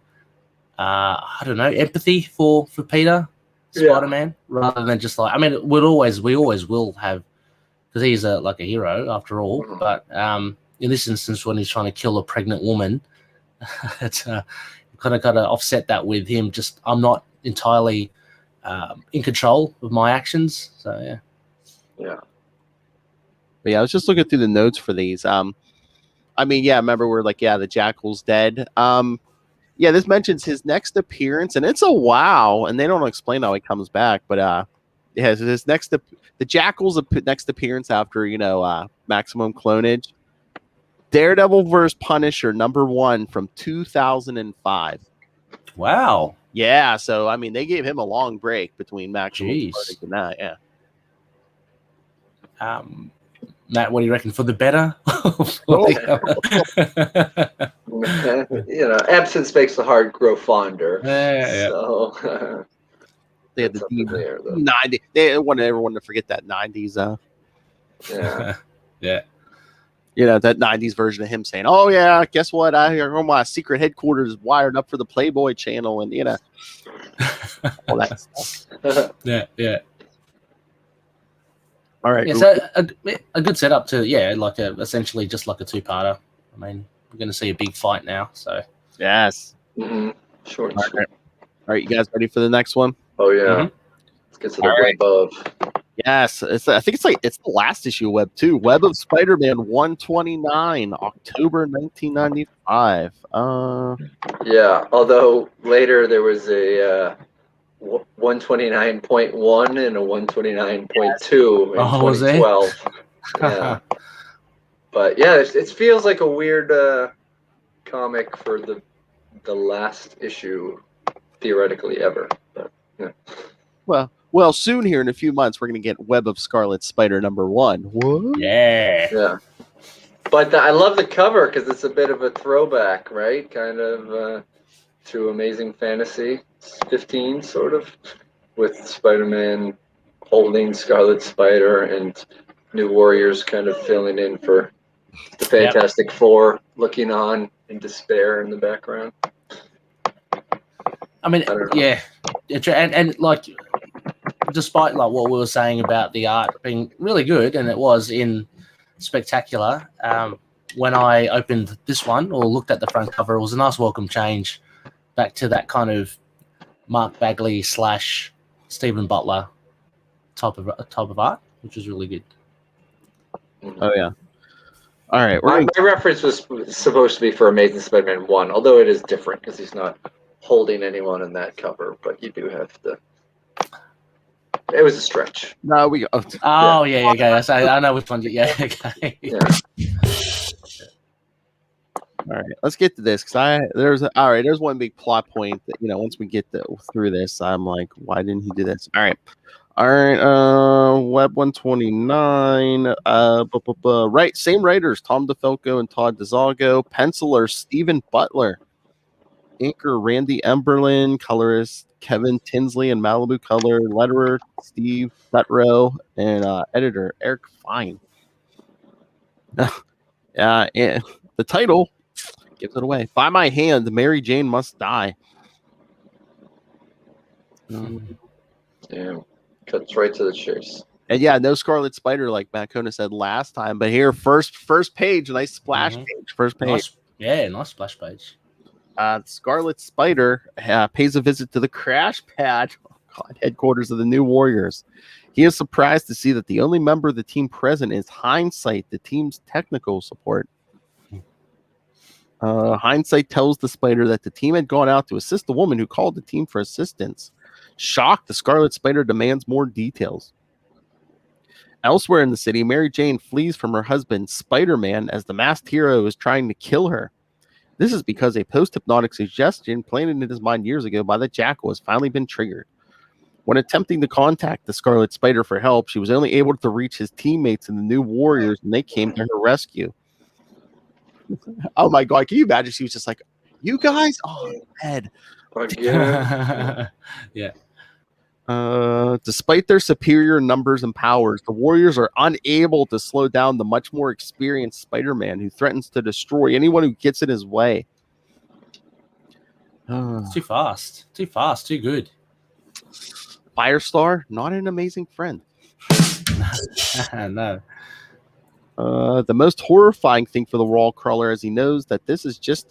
empathy for Peter, Spider-Man, rather than just like, I mean, we always will have, because he's a hero after all. Mm-hmm. But in this instance, when he's trying to kill a pregnant woman, it's kind of got to offset that with him. Just, I'm not entirely in control of my actions. So yeah. But yeah, I was just looking through the notes for these. Remember we're like, the Jackal's dead. This mentions his next appearance, and it's a wow, and they don't explain how he comes back, but the Jackal's next appearance after maximum clonage. Daredevil vs. Punisher #1 from 2005. Wow. Yeah, so I mean they gave him a long break between maximum clonage and that. Yeah. Matt, what do you reckon? For the better? Absence makes the heart grow fonder. So they had the 90. They wanted everyone to forget that 90s. Yeah. That 90s version of him saying, "Oh yeah, guess what? I hear my secret headquarters wired up for the Playboy channel," and all that stuff. Yeah. All right. Yeah, so a good setup to essentially just like a two-parter. I mean, we're going to see a big fight now, so yes. Mm-hmm. Sure. All right, you guys ready for the next one? Oh yeah. Mm-hmm. Let's get to the web of. Yes, I think it's the last issue of Web 2. Web of Spider-Man 129, October 1995. Yeah, although later there was a 129.1 and a 129.2 in 2012. Yeah. But yeah, it feels like a weird comic for the last issue, theoretically ever. But, yeah. Well, soon here in a few months, we're going to get Web of Scarlet Spider #1. What? Yeah. But I love the cover because it's a bit of a throwback, right? Kind of to Amazing Fantasy 15, sort of, with Spider-Man holding Scarlet Spider and New Warriors kind of filling in for the Fantastic Four, looking on in despair in the background. I mean, and like, despite like what we were saying about the art being really good, and it was in spectacular, when I opened this one or looked at the front cover, it was a nice welcome change back to that kind of Mark Bagley / Stephen Butler type of art, which is really good. Oh yeah. All right. My reference was supposed to be for Amazing Spider-Man 1, although it is different because he's not holding anyone in that cover, but you do have the. It was a stretch. No, we go. Oh yeah, okay. I know which one. Yeah, okay. Yeah. All right, let's get to this because there's one big plot point that once we get through this, I'm like, why didn't he do this? All right. Web 129. Right, same writers, Tom DeFalco and Todd DeZago. Penciler Stephen Butler. Inker Randy Emberlin. Colorist Kevin Tinsley and Malibu Color. Letterer Steve Buttrow. And editor Eric Fine. And the title gives it away. By my hand, Mary Jane must die. Yeah, cuts right to the chase. And no Scarlet Spider like Matt Kona said last time, but here first page, nice splash page, first page. Yeah, nice splash page. Scarlet Spider pays a visit to the crash pad headquarters of the New Warriors. He is surprised to see that the only member of the team present is Hindsight, the team's technical support. Hindsight tells the Spider that the team had gone out to assist the woman who called the team for assistance. Shocked, the Scarlet Spider demands more details. Elsewhere in the city, Mary Jane flees from her husband, Spider-Man, as the masked hero is trying to kill her. This is because a post-hypnotic suggestion planted in his mind years ago by the Jackal has finally been triggered. When attempting to contact the Scarlet Spider for help, she was only able to reach his teammates in the New Warriors, and they came to her rescue. Oh my God, can you imagine? She was just like, "You guys?" Oh, Ed. Yeah. Despite their superior numbers and powers, the Warriors are unable to slow down the much more experienced Spider-Man, who threatens to destroy anyone who gets in his way. It's too fast. Too good. Firestar, not an amazing friend. No. The most horrifying thing for the wall crawler, as he knows that this is just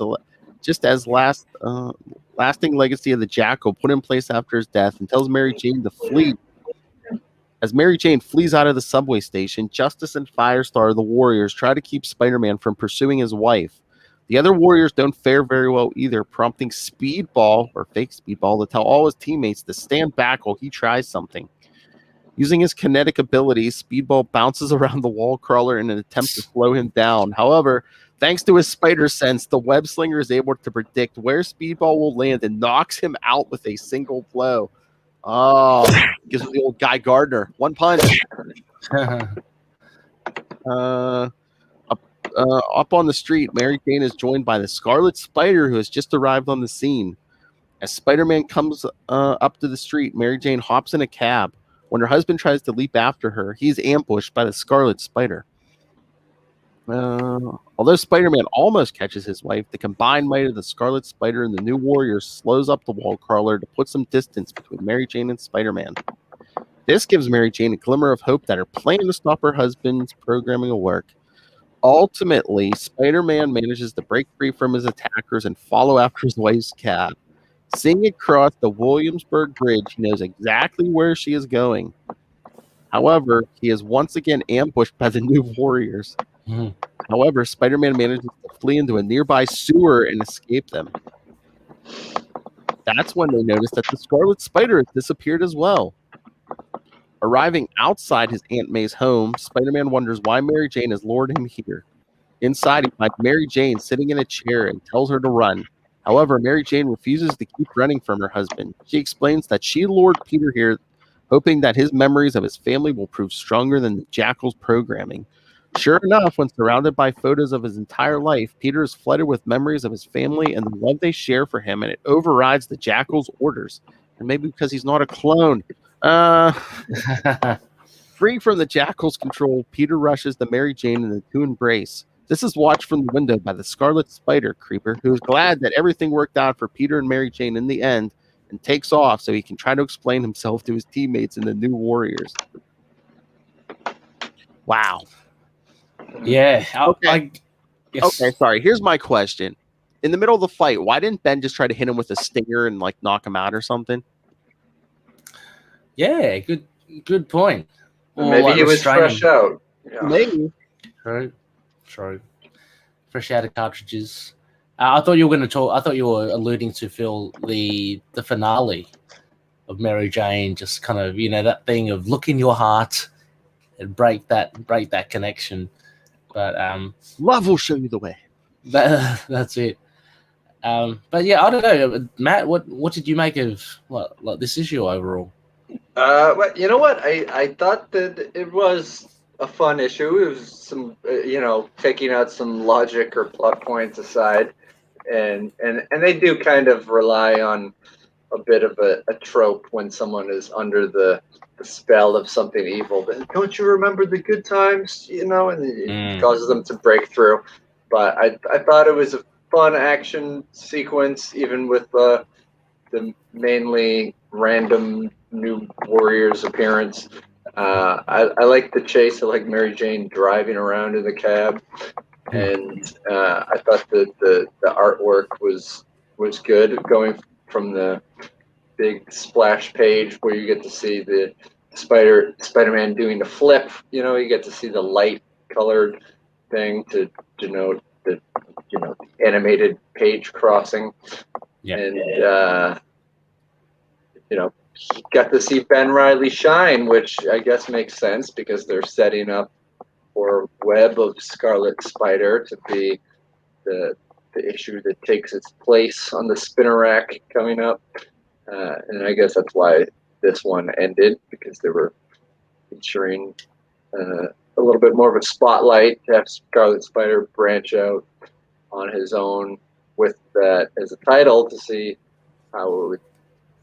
as lasting legacy of the Jackal put in place after his death, and tells Mary Jane to flee. As Mary Jane flees out of the subway station, Justice and Firestar, the Warriors, try to keep Spider-Man from pursuing his wife. The other Warriors don't fare very well either, prompting Speedball, or fake Speedball, to tell all his teammates to stand back while he tries something. Using his kinetic abilities, Speedball bounces around the wall crawler in an attempt to slow him down. However, thanks to his spider sense, the web slinger is able to predict where Speedball will land and knocks him out with a single blow. Oh, gives him the old Guy Gardner. One punch. Up on the street, Mary Jane is joined by the Scarlet Spider, who has just arrived on the scene. As Spider-Man comes up to the street, Mary Jane hops in a cab. When her husband tries to leap after her, he's ambushed by the Scarlet Spider. Although Spider-Man almost catches his wife, the combined might of the Scarlet Spider and the New Warriors slows up the wall crawler to put some distance between Mary Jane and Spider-Man. This gives Mary Jane a glimmer of hope that her plan to stop her husband's programming will work. Ultimately, Spider-Man manages to break free from his attackers and follow after his wife's cab. Seeing it cross the Williamsburg Bridge, he knows exactly where she is going. However, he is once again ambushed by the New Warriors. However, Spider-Man manages to flee into a nearby sewer and escape them. That's when they notice that the Scarlet Spider has disappeared as well. Arriving outside his Aunt May's home, Spider-Man wonders why Mary Jane has lured him here. Inside, he finds Mary Jane sitting in a chair and tells her to run. However, Mary Jane refuses to keep running from her husband. She explains that she lured Peter here, hoping that his memories of his family will prove stronger than the Jackal's programming. Sure enough, when surrounded by photos of his entire life, Peter is flooded with memories of his family and the love they share for him, and it overrides the Jackal's orders. And maybe because he's not a clone. Free from the Jackal's control, Peter rushes to Mary Jane and the two embrace. This is watched from the window by the Scarlet Spider Creeper, who is glad that everything worked out for Peter and Mary Jane in the end, and takes off so he can try to explain himself to his teammates in the New Warriors. Wow. Yeah. Okay. Yes. Okay, sorry. Here's my question. In the middle of the fight, why didn't Ben just try to hit him with a stinger and like knock him out or something? Yeah, good point. Or Maybe like he was restraining. fresh out. Yeah. Maybe. True. Fresh out of cartridges. I thought you were going to talk. I thought you were alluding to, Phil, the finale of Mary Jane, just kind of, that thing of look in your heart and break that connection. But love will show you the way. That's it. But yeah, I don't know, Matt. What did you make of this issue overall? Well, you know what? I thought that it was a fun issue. It was some, taking out some logic or plot points aside, and they do kind of rely on a bit of a trope when someone is under the spell of something evil. But don't you remember the good times? And it causes them to break through. But I thought it was a fun action sequence, even with the mainly random New Warriors appearance. I like the chase. I like Mary Jane driving around in the cab. and I thought that the artwork was good, going from the big splash page where you get to see the Spider-Man doing the flip. You get to see the light colored thing to denote the animated page crossing. Yeah. And got to see Ben Reilly shine, which I guess makes sense because they're setting up for Web of Scarlet Spider to be the issue that takes its place on the spinner rack coming up. And I guess that's why this one ended, because they were featuring a little bit more of a spotlight to have Scarlet Spider branch out on his own with that as a title to see how it would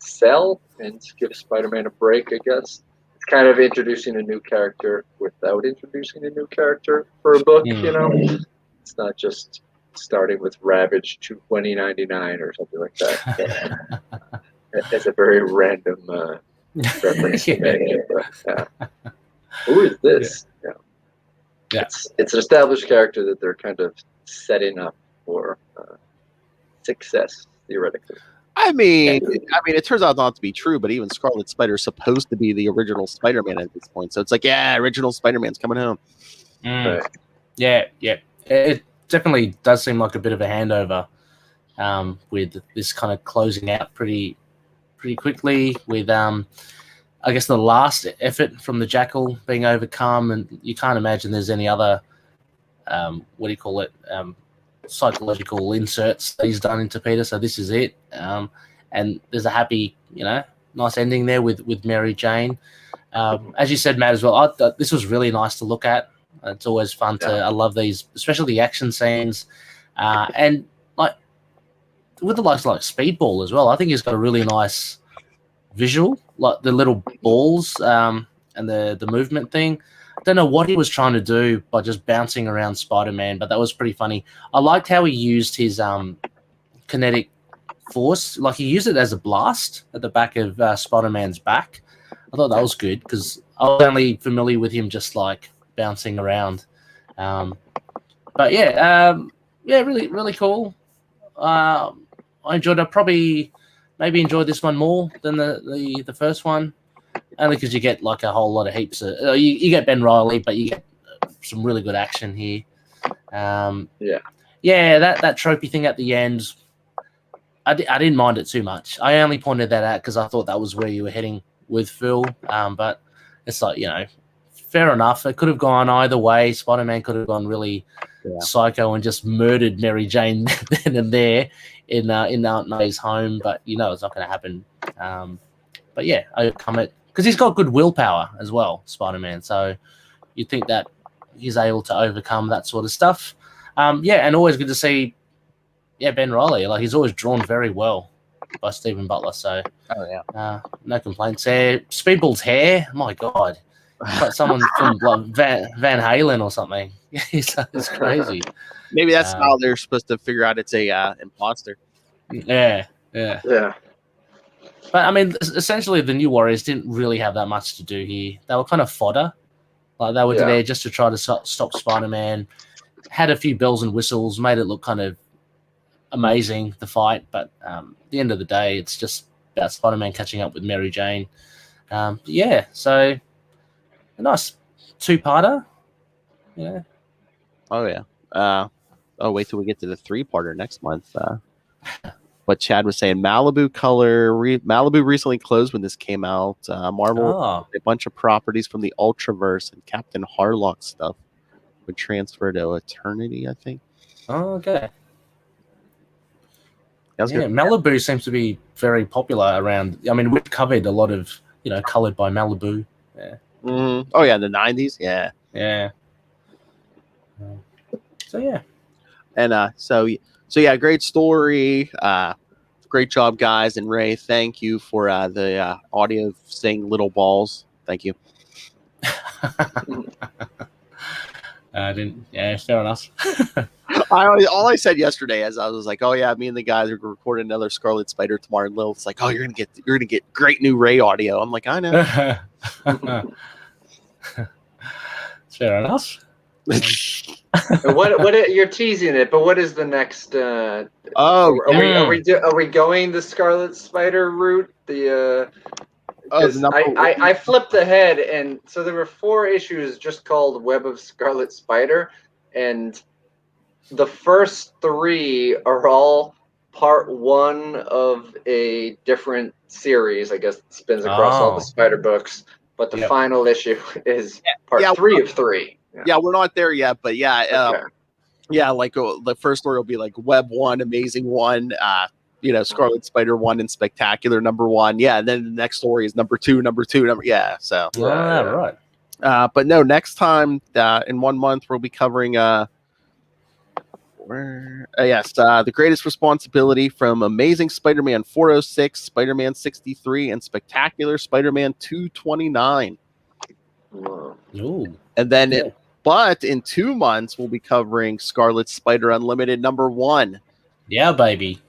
sell and give Spider-Man a break, I guess. It's kind of introducing a new character without introducing a new character for a book, It's not just starting with Ravage 2099 or something like that. It's a very random reference to make. But, who is this? Yeah. It's an established character that they're kind of setting up for success, theoretically. I mean, it turns out not to be true, but even Scarlet Spider is supposed to be the original Spider-Man at this point. So it's like, original Spider-Man's coming home. Right. Yeah. It definitely does seem like a bit of a handover with this kind of closing out pretty quickly with, I guess, the last effort from the Jackal being overcome. And you can't imagine there's any other, psychological inserts that he's done into Peter. So this is it. And there's a happy, nice ending there with Mary Jane. As you said, Matt, as well, I thought this was really nice to look at. It's always fun I love these, especially the action scenes. And like with the likes like Speedball as well, I think he's got a really nice visual, like the little balls and the movement thing. I don't know what he was trying to do by just bouncing around Spider-Man, but that was pretty funny. I liked how he used his kinetic force. Like he used it as a blast at the back of Spider-Man's back. I thought that was good because I was only familiar with him just like bouncing around. But really, really cool. I enjoyed it. Probably maybe enjoyed this one more than the first one. Only because you get like a whole lot of heaps of you get Ben Reilly, but you get some really good action here. That tropey thing at the end, I didn't mind it too much. I only pointed that out because I thought that was where you were heading with Phil. But it's like, fair enough. It could have gone either way. Spider-Man could have gone really psycho and just murdered Mary Jane then and there in Aunt May's home. But it's not going to happen. But yeah, I overcome it. Because he's got good willpower as well, Spider-Man. So you'd think that he's able to overcome that sort of stuff. And always good to see, Ben Reilly. Like he's always drawn very well by Stephen Butler. So no complaints there. Speedball's hair, my God, like someone from like Van Halen or something. It's crazy. Maybe that's how they're supposed to figure out it's a imposter. Yeah. But I mean, essentially, the New Warriors didn't really have that much to do here. They were kind of fodder. Like they were there just to try to stop Spider-Man. Had a few bells and whistles, made it look kind of amazing, the fight. But at the end of the day, it's just about Spider-Man catching up with Mary Jane. So a nice two-parter. Yeah. Oh yeah. Wait till we get to the 3-parter next month. What Chad was saying, Malibu recently closed when this came out. Marvel, a bunch of properties from the Ultraverse and Captain Harlock stuff would transfer to Eternity, I think. Oh, okay. Good. Malibu seems to be very popular around. I mean, we've covered a lot of, Colored by Malibu. Yeah. Mm-hmm. Oh, yeah, in the 90s? Yeah. Yeah. So, yeah. And so yeah, great story. Great job, guys. And Ray, thank you for the audio of saying little balls. Thank you. I didn't. Yeah, fair enough. All I said yesterday, as I was like, "Oh yeah, me and the guys are recording another Scarlet Spider tomorrow." And Lilith's like, "Oh, you're gonna get great new Ray audio." I'm like, "I know." Fair enough. What you're teasing it, but what is the next? Are we going the Scarlet Spider route? I flipped ahead, and so there were 4 issues just called Web of Scarlet Spider, and the first 3 are all part 1 of a different series, I guess, that spins across all the Spider books. But the final issue is part 3 of 3. Yeah, we're not there yet, but like the first story will be like Web 1, Amazing 1, Scarlet Spider 1 and Spectacular number 1. Yeah, and then the next story is number 2. So right. But no, next time in 1 month we'll be covering The Greatest Responsibility from Amazing Spider-Man 406, Spider-Man 63, and Spectacular Spider-Man 229. Ooh. And then but in 2 months we'll be covering Scarlet Spider Unlimited number 1. Yeah, baby.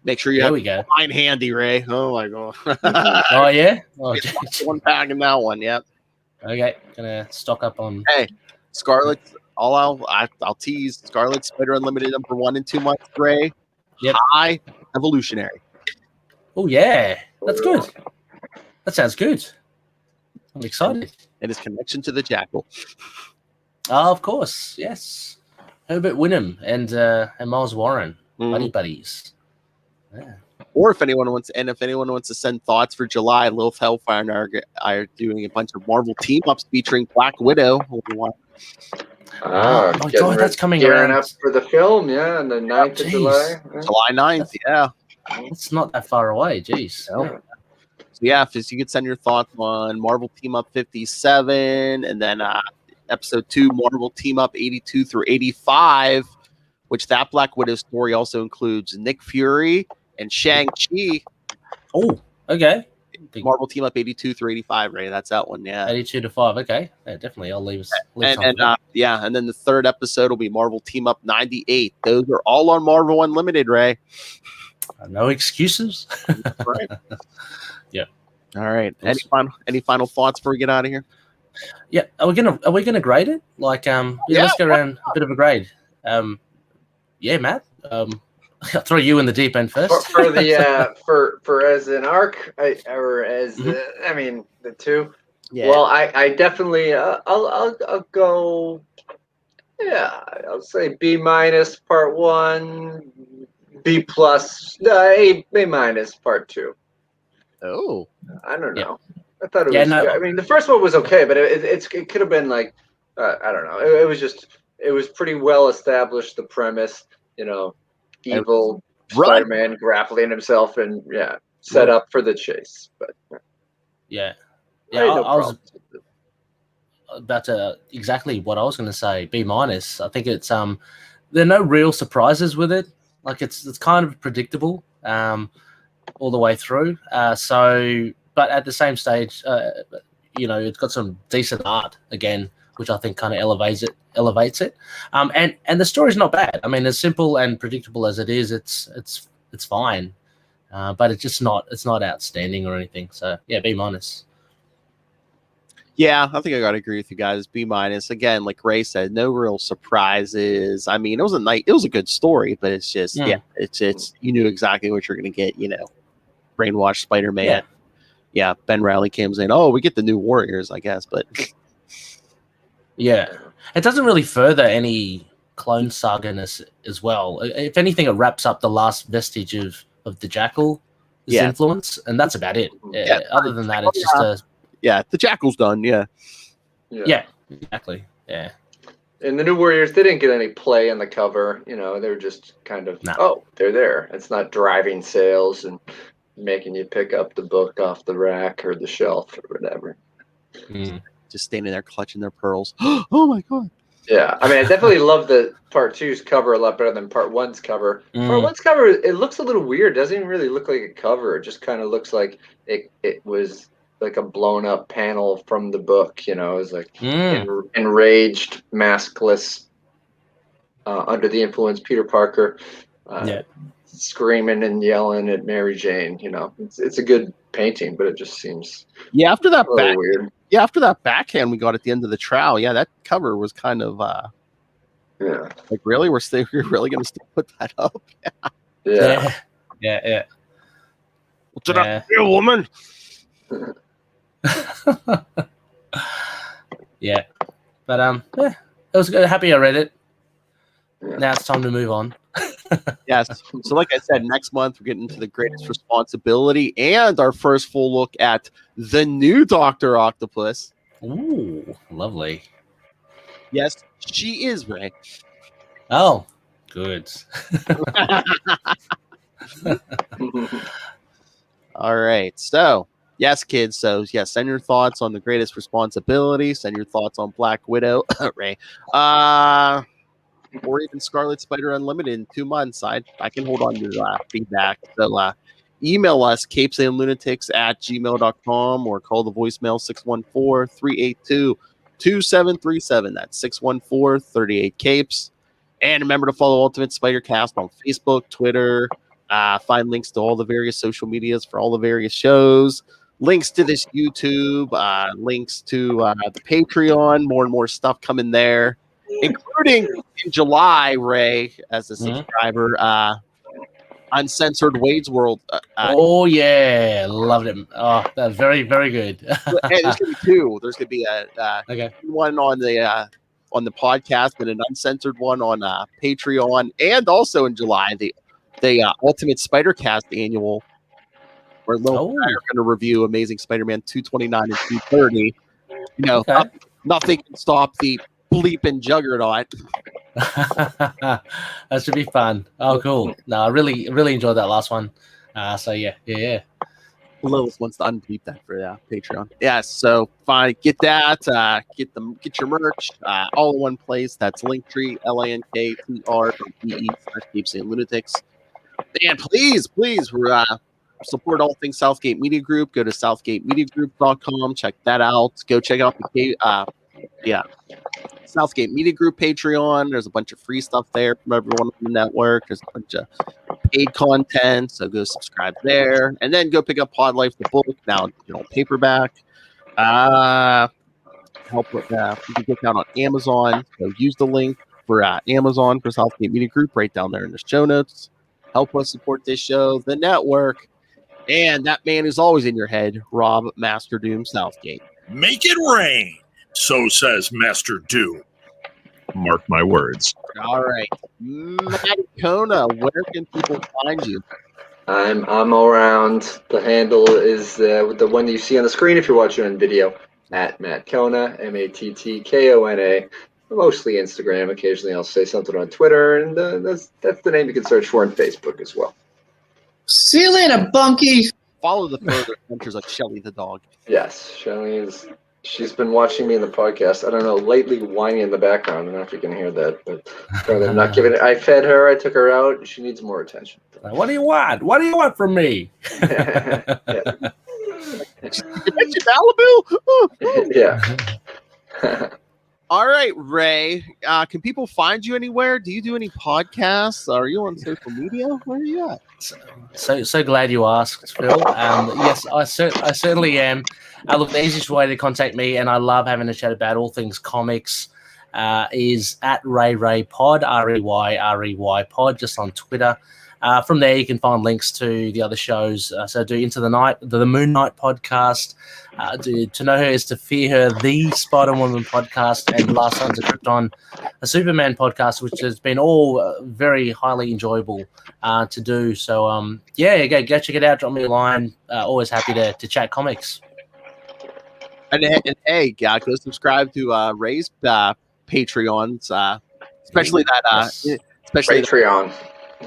Make sure you have mine handy, Ray. Oh my god. Oh yeah? Oh, one pack in that one, yep. Okay, gonna stock up on Scarlet. I'll tease Scarlet Spider Unlimited number 1 in 2 months, Ray. Yep. High Evolutionary. Oh yeah, that's good. That sounds good. I'm excited. And his connection to the Jackal. Oh, of course, yes. Herbert Winham and Miles Warren, buddies. Yeah. Or if anyone wants to send thoughts for July, Lilith Hellfire and I are doing a bunch of Marvel team ups featuring Black Widow. Oh my god, that's coming around. Up for the film, and the 9th of July. July 9th, It's not that far away, jeez. So if you could send your thoughts on Marvel Team Up 57 and then episode 2, Marvel Team Up 82 through 85, which that Black Widow story also includes Nick Fury and Shang-Chi. Oh, okay. Marvel Team Up 82 through 85, Ray. That's that one, 82 to 5, okay. Yeah, definitely. I'll leave and then the 3rd episode will be Marvel Team Up 98. Those are all on Marvel Unlimited, Ray. No excuses. Right. Yeah. All right. Any final thoughts before we get out of here? Yeah. Are we gonna grade it? Like let's go around a bit of a grade. Matt. I'll throw you in the deep end first. For as an arc, the 2. Yeah. Well, I definitely I'll go. Yeah, I'll say B- part 1, B+, A- part 2. Oh, I don't know. Yeah. I thought it was. No. I mean, the first one was okay, but it could have been like I don't know. It was pretty well established. The premise, evil Spider-Man grappling himself and set up for the chase. But I was about to exactly what I was going to say. B-. I think it's there are no real surprises with it. Like it's kind of predictable all the way through. But at the same stage, it's got some decent art again, which I think kind of elevates it. And the story's not bad. I mean, as simple and predictable as it is, it's fine. But it's not outstanding or anything. So yeah, B-. Yeah, I think I gotta agree with you guys. B-. Again, like Ray said, no real surprises. I mean, it was a good story, but it's just it's you knew exactly what you're gonna get. Brainwashed Spider-Man. Yeah, Ben Reilly comes in. Oh, we get the new Warriors, I guess, but yeah, it doesn't really further any Clone Saga-ness as well. If anything, it wraps up the last vestige of the Jackal's influence, and that's about it. Other than that, it's just the Jackal's done. Yeah, exactly. Yeah. And the New Warriors, they didn't get any play on the cover. They were just kind of they're there. It's not driving sales and making you pick up the book off the rack or the shelf or whatever. Just standing there clutching their pearls. Oh my god. Yeah, I mean, I definitely love the part 2's cover a lot better than part 1's cover. Part 1's cover, it looks a little weird. It doesn't even really look like a cover. It just kind of looks like it was like a blown up panel from the book. It was like enraged, maskless, under the influence Peter Parker. Screaming and yelling at Mary Jane. It's a good painting, but it just seems after that weird. Yeah, after that backhand we got at the end of the trial, that cover was kind of Yeah. Like, really? We're really going to still put that up? Yeah. Yeah. Did I be a woman? Yeah. But it was good. Happy I read it. Yeah. Now it's time to move on. Yes. So, like I said, next month we're getting into the greatest responsibility and our first full look at the new Dr. Octopus. Ooh, lovely. Yes, she is, Ray. Oh, good. All right. So, yes, kids. So, yes, send your thoughts on the greatest responsibility. Send your thoughts on Black Widow, Ray. Or even Scarlet Spider Unlimited in 2 months. I can hold on to feedback. So, email us, capesandlunatics@gmail.com, or call the voicemail 614-382-2737. That's 614-38-CAPES. And remember to follow Ultimate Spider Cast on Facebook, Twitter. Find links to all the various social medias for all the various shows. Links to this YouTube. Links to the Patreon. More and more stuff coming there, including in July, Ray, as a subscriber, Uncensored Wade's World. Oh, yeah. Loved it. Oh, that's very, very good. Hey, there's going to be two. There's going to be Okay. one on the podcast and an uncensored one on Patreon, and also in July the Ultimate Spider Cast annual, where Lil and I are going to review Amazing Spider-Man 229 and 230. You know, nothing can stop the bleeping juggernaut. That should be fun. Oh, cool. No, I really enjoyed that last one. So yeah. Lilith wants to unbeep that for Patreon. Yeah, so fine, get that. Get your merch all in one place. That's Linktree, LANKTRE/Capes&Lunatics. And please, support all things Southgate Media Group. Go to southgatemediagroup.com. Check that out. Go check out the Southgate Media Group Patreon. There's a bunch of free stuff there from everyone on the network. There's a bunch of paid content, so go subscribe there. And then go pick up Pod Life, the book, now paperback. Help with that. You can get down on Amazon. So use the link for Amazon for Southgate Media Group right down there in the show notes. Help us support this show, the network, and that man is always in your head, Rob Master Doom Southgate. Make it rain, so says Master Doom. Mark my words. All right, Matt Kona, where can people find you? I'm around. The handle is the one you see on the screen if you're watching on video, at Matt Kona, MATTKONA. Mostly Instagram. Occasionally I'll say something on Twitter, and that's the name you can search for on Facebook as well. See you later, Bunky. Follow the further adventures of Shelly the dog. Yes, she's been watching me in the podcast. I don't know, lately whining in the background. I don't know if you can hear that, but I'm not giving it. I fed her. I took her out. She needs more attention. What do you want? What do you want from me? Malibu? Yeah. All right, Ray. Can people find you anywhere? Do you do any podcasts? Are you on social media? Where are you at? So glad you asked, Phil. Yes, I certainly am. Look, the easiest way to contact me, and I love having a chat about all things comics, is at RayRayPod, REY Pod, just on Twitter. From there, you can find links to the other shows. So do Into the Night, the Moon Knight podcast. To Know Her is to Fear Her, the Spider-Woman podcast, and Last Sons of Krypton, a Superman podcast, which has been all very highly enjoyable to do. So, go check it out. Drop me a line. Always happy to chat comics. And hey, go subscribe to Ray's Patreons, especially especially Patreon.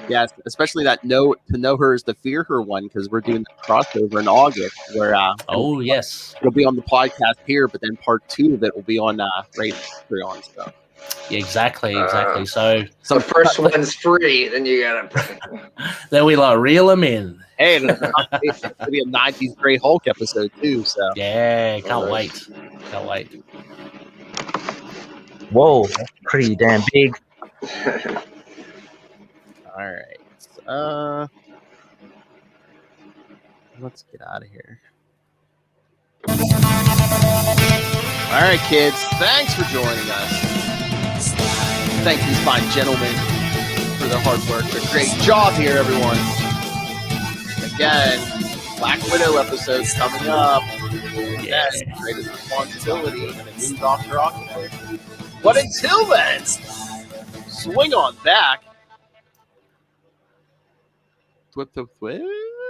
Yes, especially that To Know Her is to Fear Her one, because we're doing the crossover in August where yes, it'll be on the podcast here, but then part 2 of it will be on Ray's Patreon stuff. Yeah, exactly. So the first one's free, then you gotta. Then we reel them in. Hey, it's gonna be a 90s Grey Hulk episode too. So yeah, can't wait. Whoa, that's pretty damn big. All right. Let's get out of here. All right, kids. Thanks for joining us. thank these fine gentlemen for their hard work. Their great job here, everyone. Again, Black Widow episodes coming up. Yes, greatest responsibility and a new Dr. Octopus. But until then, swing on back. Thwip, thwip, thwip.